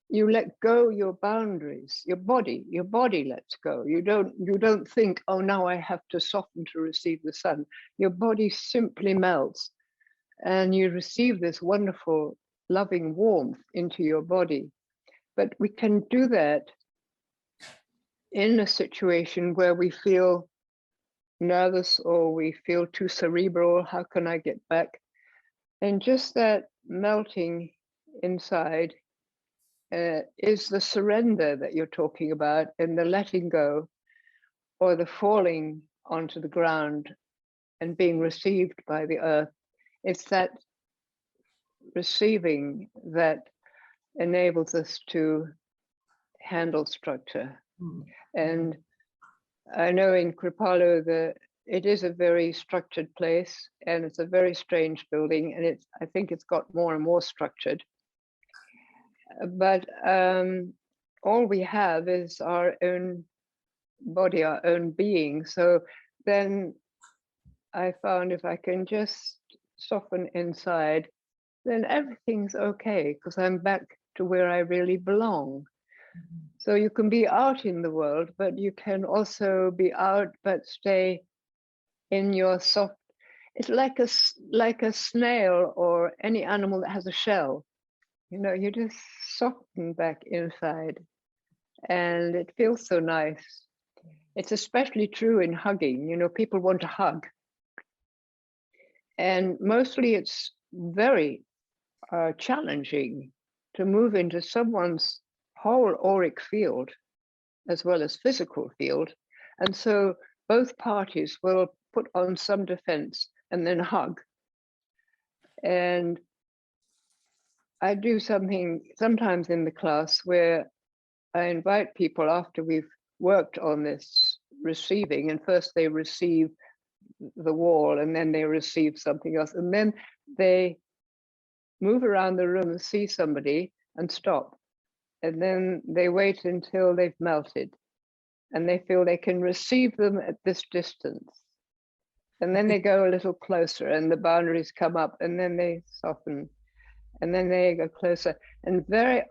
you let go your boundaries, your body lets go. You don't think, oh, now I have to soften to receive the sun. Your body simply melts and you receive this wonderful, loving warmth into your body. But we can do that in a situation where we feel nervous or we feel too cerebral. How can I get back? And just that melting inside is the surrender that you're talking about, and the letting go or the falling onto the ground and being received by the earth. It's that receiving that enables us to handle structure. And I know in Kripalu it is a very structured place, and it's a very strange building, and I think it's got more and more structured. But all we have is our own body, our own being. So then I found if I can just soften inside, then everything's okay, because I'm back to where I really belong. So you can be out in the world, but you can also be out but stay in your soft. It's like a snail or any animal that has a shell. You know, you just soften back inside, and it feels so nice. It's especially true in hugging. You know, people want to hug, and mostly it's very challenging to move into someone's whole auric field as well as physical field. And so both parties will put on some defense and then hug. And I do something sometimes in the class where I invite people after we've worked on this receiving, and first they receive the wall and then they receive something else, and then they move around the room and see somebody and stop. And then they wait until they've melted and they feel they can receive them at this distance. And then they go a little closer and the boundaries come up, and then they soften, and then they go closer. And very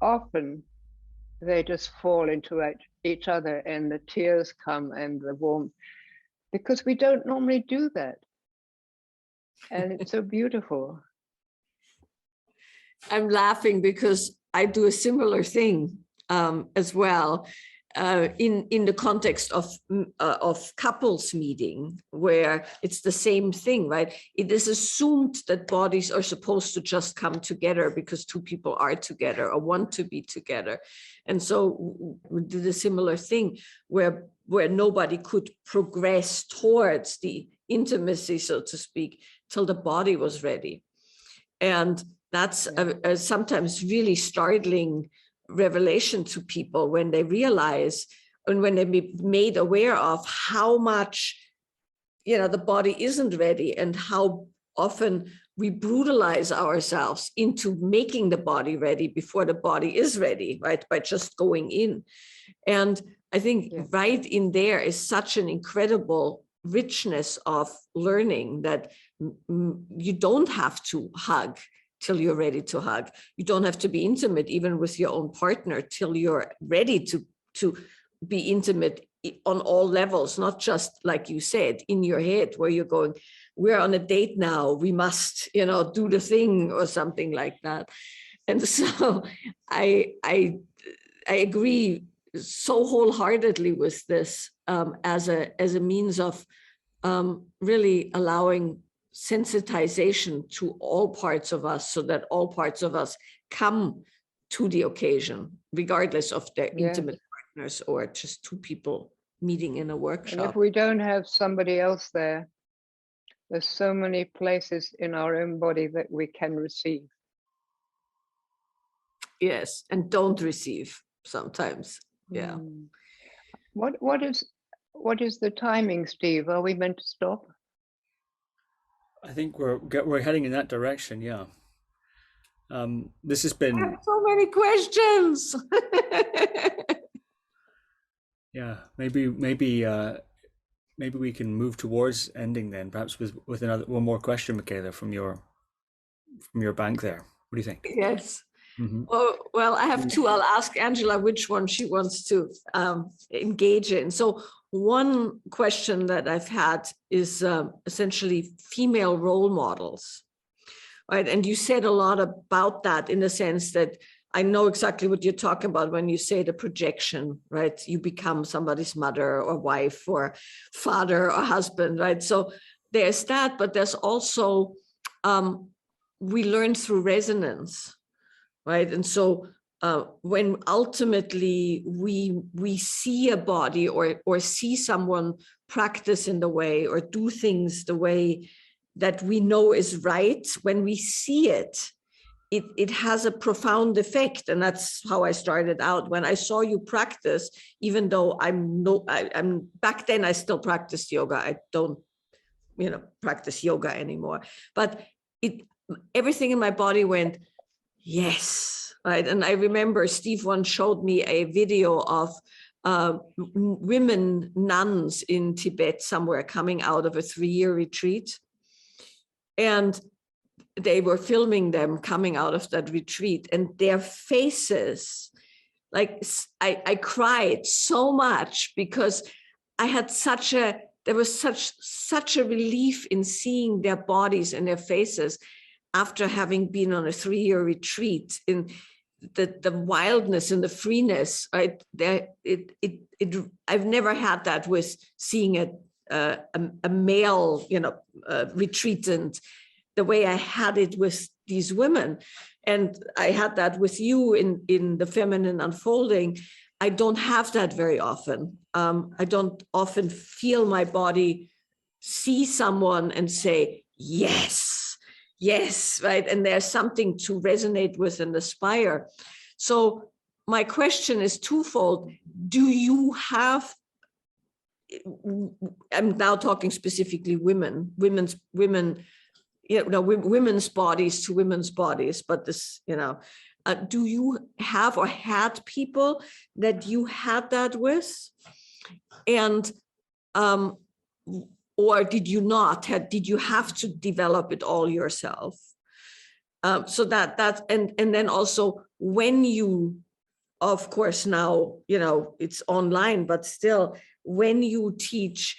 often they just fall into each other, and the tears come and the warmth, because we don't normally do that. And it's so beautiful. I'm laughing because I do a similar thing as well in the context of couples meeting, where it's the same thing, right? It is assumed that bodies are supposed to just come together because two people are together or want to be together. And so we did a similar thing where nobody could progress towards the intimacy, so to speak, till the body was ready. And that's a sometimes really startling revelation to people when they realize, and when they be made aware of how much, the body isn't ready, and how often we brutalize ourselves into making the body ready before the body is ready, right? By just going in. And I think right in there is such an incredible richness of learning that you don't have to hug till you're ready to hug. You don't have to be intimate even with your own partner till you're ready to be intimate on all levels, not just, like you said, in your head where you're going, we're on a date now, we must, do the thing or something like that. And so I agree so wholeheartedly with this as a means of really allowing sensitization to all parts of us, so that all parts of us come to the occasion, regardless of their intimate partners or just two people meeting in a workshop. And if we don't have somebody else there, there's so many places in our own body that we can receive. Yes, and don't receive sometimes. Yeah. What is the timing, Steve? Are we meant to stop? I think we're heading in that direction. Yeah. This has I been, have so many questions. yeah. Maybe we can move towards ending then, perhaps with one more question, Michaela, from your bank there. What do you think? Yes. Mm-hmm. Well, I have two. I'll ask Angela which one she wants to engage in. So one question that I've had is essentially female role models, right? And you said a lot about that in the sense that I know exactly what you're talking about when you say the projection, right? You become somebody's mother or wife or father or husband, right? So there's that, but there's also, we learn through resonance, right? And so when ultimately we see a body or see someone practice in the way or do things the way that we know is right, when we see it, it has a profound effect. And that's how I started out. When I saw you practice, even though I'm back then I still practiced yoga. I don't, practice yoga anymore. But everything in my body went, yes, right? And I remember Steve once showed me a video of women nuns in Tibet somewhere coming out of a 3-year retreat. And they were filming them coming out of that retreat, and their faces, like I cried so much because I had there was such a relief in seeing their bodies and their faces after having been on a 3-year retreat, in the wildness and the freeness, right? I've never had that with seeing a male, retreatant, the way I had it with these women. And I had that with you in the feminine unfolding. I don't have that very often. I don't often feel my body see someone and say, yes, right? And there's something to resonate with and aspire. So my question is twofold. Do you have, I'm now talking specifically women's bodies to women's bodies, but this, do you have or had people that you had that with? And, or did you not? Did you have to develop it all yourself? So and then also when you, of course now, it's online, but still when you teach,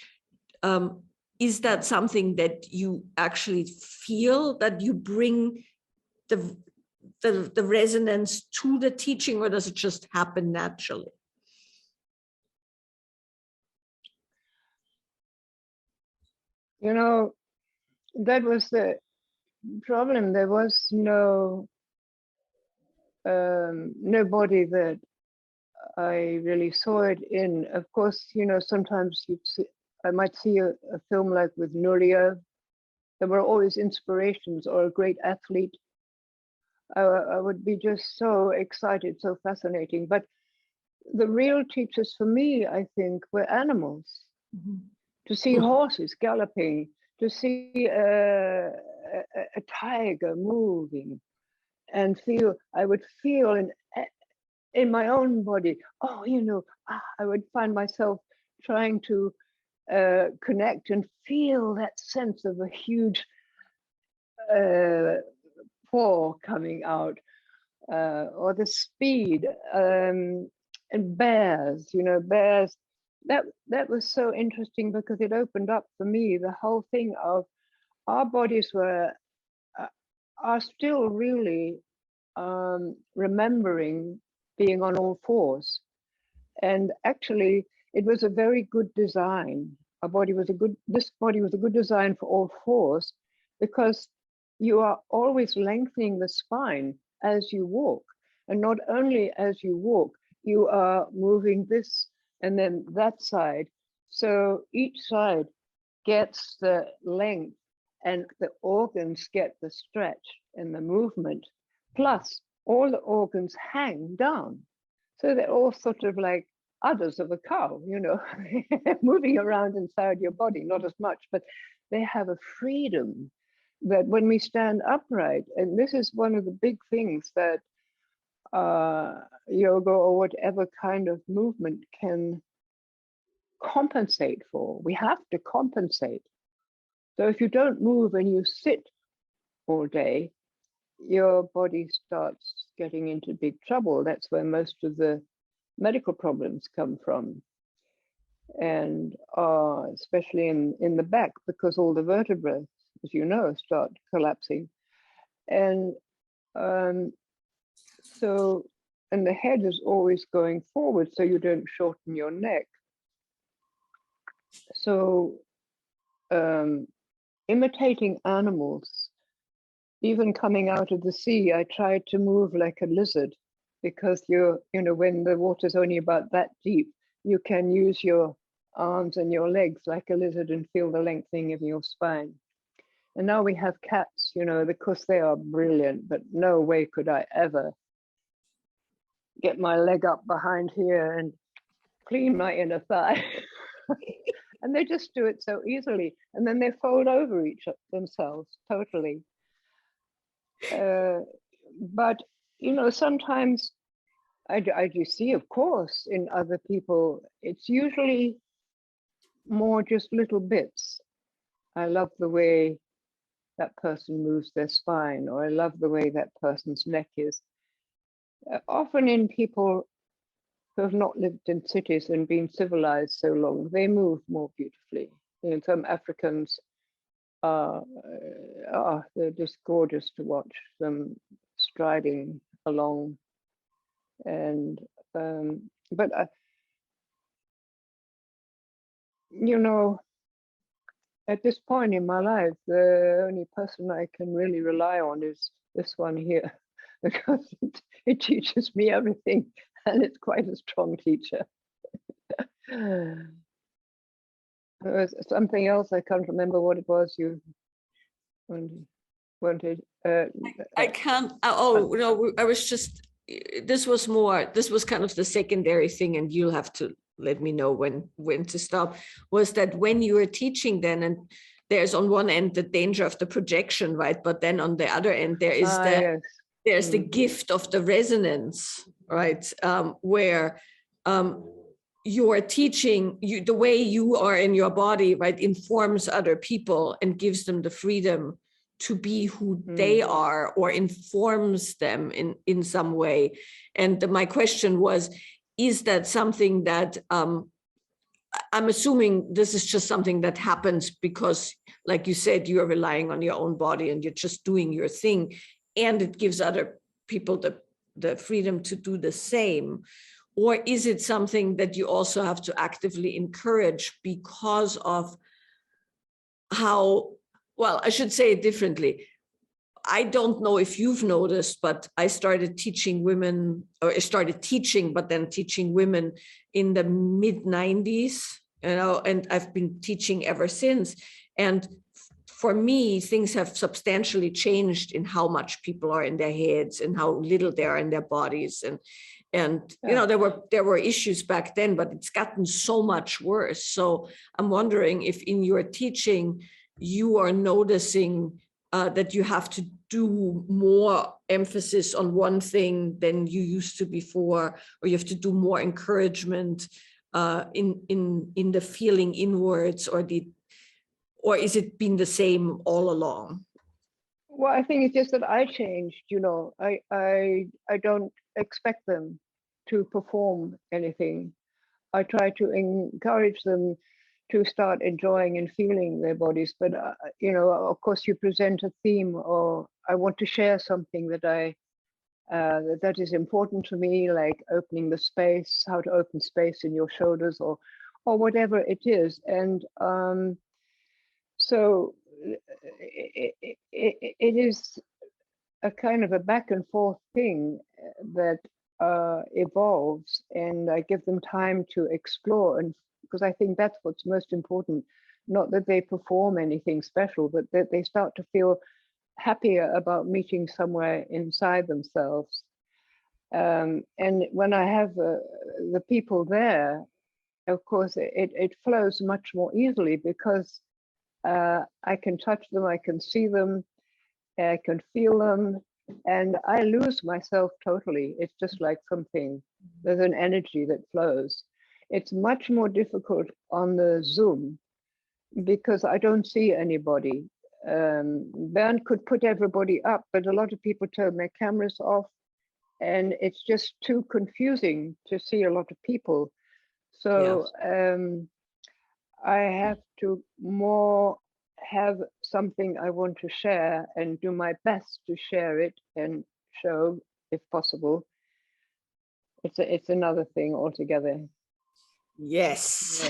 is that something that you actually feel that you bring the resonance to the teaching, or does it just happen naturally? That was the problem. There was nobody that I really saw it in. Of course, sometimes I might see a film like with Nuria. There were always inspirations, or a great athlete. I would be just so excited, so fascinating. But the real teachers for me, I think, were animals. Mm-hmm. To see horses galloping, to see a tiger moving, and I would feel in my own body, I would find myself trying to connect and feel that sense of a huge paw coming out, or the speed, and bears, bears. That was so interesting because it opened up for me the whole thing of our bodies are still really remembering being on all fours. And actually, it was a very good design. This body was a good design for all fours, because you are always lengthening the spine as you walk. And not only as you walk, you are moving this and then that side. So each side gets the length and the organs get the stretch and the movement. Plus, all the organs hang down. So they're all sort of like udders of a cow, moving around inside your body, not as much, but they have a freedom. that when we stand upright, and this is one of the big things that yoga or whatever kind of movement can compensate for. We have to compensate. So if you don't move and you sit all day, your body starts getting into big trouble. That's where most of the medical problems come from. And especially in the back, because all the vertebrae, as you know, start collapsing. And so, and the head is always going forward so you don't shorten your neck. So imitating animals, even coming out of the sea, I tried to move like a lizard, because when the water's only about that deep, you can use your arms and your legs like a lizard and feel the lengthening of your spine. And now we have cats, because they are brilliant, but no way could I ever get my leg up behind here and clean my inner thigh. And they just do it so easily. And then they fold over themselves totally. But, sometimes I do see, of course, in other people, it's usually more just little bits. I love the way that person moves their spine, or I love the way that person's neck is. Often in people who have not lived in cities and been civilized so long, they move more beautifully. Some Africans they're just gorgeous to watch them striding along. And but at this point in my life, the only person I can really rely on is this one here, because it teaches me everything, and it's quite a strong teacher. There was something else, I can't remember what it was you wanted. I can't. Oh no, I was just. This was kind of the secondary thing, and you'll have to let me know when to stop. Was that when you were teaching then, and there's on one end the danger of the projection, right? But then on the other end there is there's the gift of the resonance, right? Where you are teaching, the way you are in your body, right, informs other people and gives them the freedom to be who they are, or informs them in some way. And my question was, is that something that, I'm assuming this is just something that happens because, like you said, you're relying on your own body and you're just doing your thing, and it gives other people the freedom to do the same? Or is it something that you also have to actively encourage because of how, well, I should say it differently. I don't know if you've noticed, but I started teaching women, or I started teaching, but then teaching women in the mid-90s, and I've been teaching ever since. And for me, things have substantially changed in how much people are in their heads and how little they are in their bodies. And there were issues back then, but it's gotten so much worse. So I'm wondering if in your teaching, you are noticing that you have to do more emphasis on one thing than you used to before, or you have to do more encouragement in the feeling inwards, or is it been the same all along? Well, I think it's just that I changed. I don't expect them to perform anything. I try to encourage them to start enjoying and feeling their bodies. But, of course, you present a theme, or I want to share something that that is important to me, like opening the space, how to open space in your shoulders, or whatever it is. And so it is a kind of a back and forth thing that evolves, and I give them time to explore, and because I think that's what's most important, not that they perform anything special, but that they start to feel happier about meeting somewhere inside themselves. And when I have the people there, of course, it flows much more easily, because I can touch them, I can see them, I can feel them, and I lose myself totally. It's just like something, there's an energy that flows. It's much more difficult on the Zoom because I don't see anybody. Bernd could put everybody up, but a lot of people turn their cameras off, and it's just too confusing to see a lot of people. So I have to more have something I want to share and do my best to share it and show if possible. It's another thing altogether. Yes.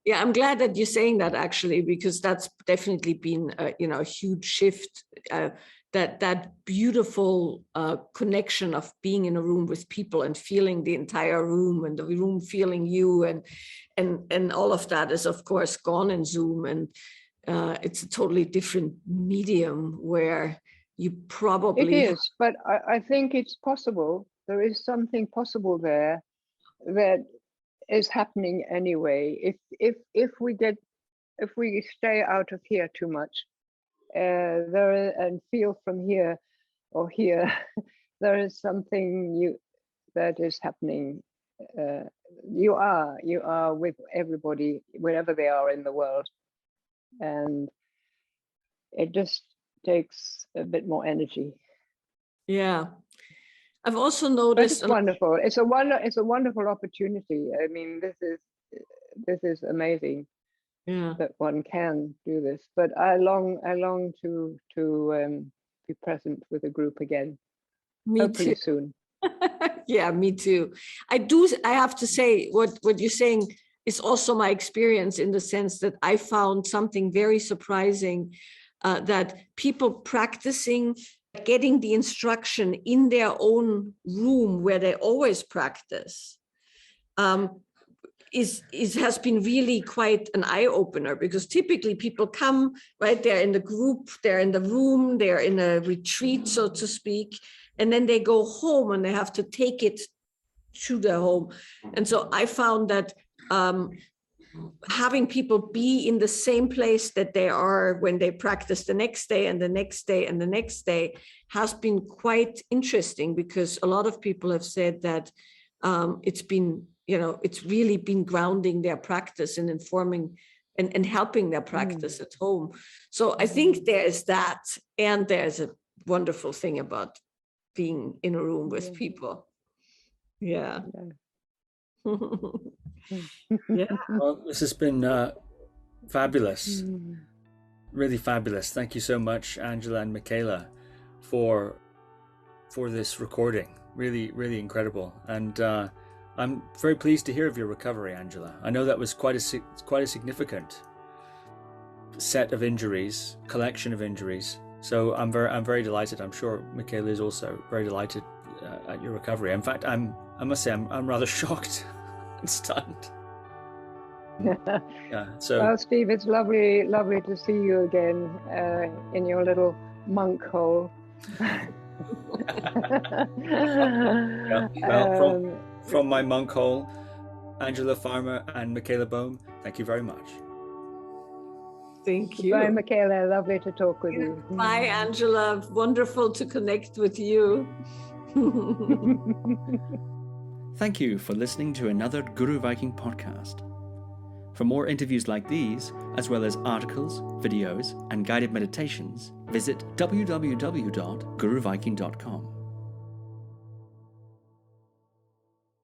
Yeah, I'm glad that you're saying that, actually, because that's definitely been a huge shift. That beautiful connection of being in a room with people and feeling the entire room and the room feeling you, and all of that is of course gone in Zoom, and it's a totally different medium where you probably it is, but I think it's possible. There is something possible there that is happening anyway. If we stay out of here too much, and feel from here or here, there is something new that is happening. You are with everybody wherever they are in the world, and it just takes a bit more energy. Yeah, I've also But noticed. it's wonderful. It's a wonderful opportunity. I mean, this is amazing. Yeah, That one can do this, but I long to be present with a group again. me Hopefully too. soon. Yeah, me too. I have to say, what you're saying is also my experience, in the sense that I found something very surprising, that people practicing, getting the instruction in their own room where they always practice, has been really quite an eye-opener, because typically people come, right, they're in the group, they're in the room, they're in a retreat, so to speak, and then they go home and they have to take it to their home. And so I found that having people be in the same place that they are when they practice the next day and the next day and the next day has been quite interesting, because a lot of people have said that it's been, it's really been grounding their practice and informing and helping their practice at home. So I think there's that, and there's a wonderful thing about being in a room with people. Yeah. Yeah. Well, this has been fabulous, really fabulous. Thank you so much, Angela and Michaela, for this recording. Really, really incredible. And I'm very pleased to hear of your recovery, Angela. I know that was quite a significant set of injuries, collection of injuries. So I'm very delighted. I'm sure Michaela is also very delighted at your recovery. In fact, I must say I'm rather shocked and stunned. Yeah. So, well, Steve, it's lovely to see you again in your little monk hole. Well, from my monk hole, Angela Farmer and Michaela Boehm, thank you very much. Thank you. Bye, Michaela. Lovely to talk with you. Bye, Angela. Wonderful to connect with you. Thank you for listening to another Guru Viking podcast. For more interviews like these, as well as articles, videos, and guided meditations, visit www.guruviking.com.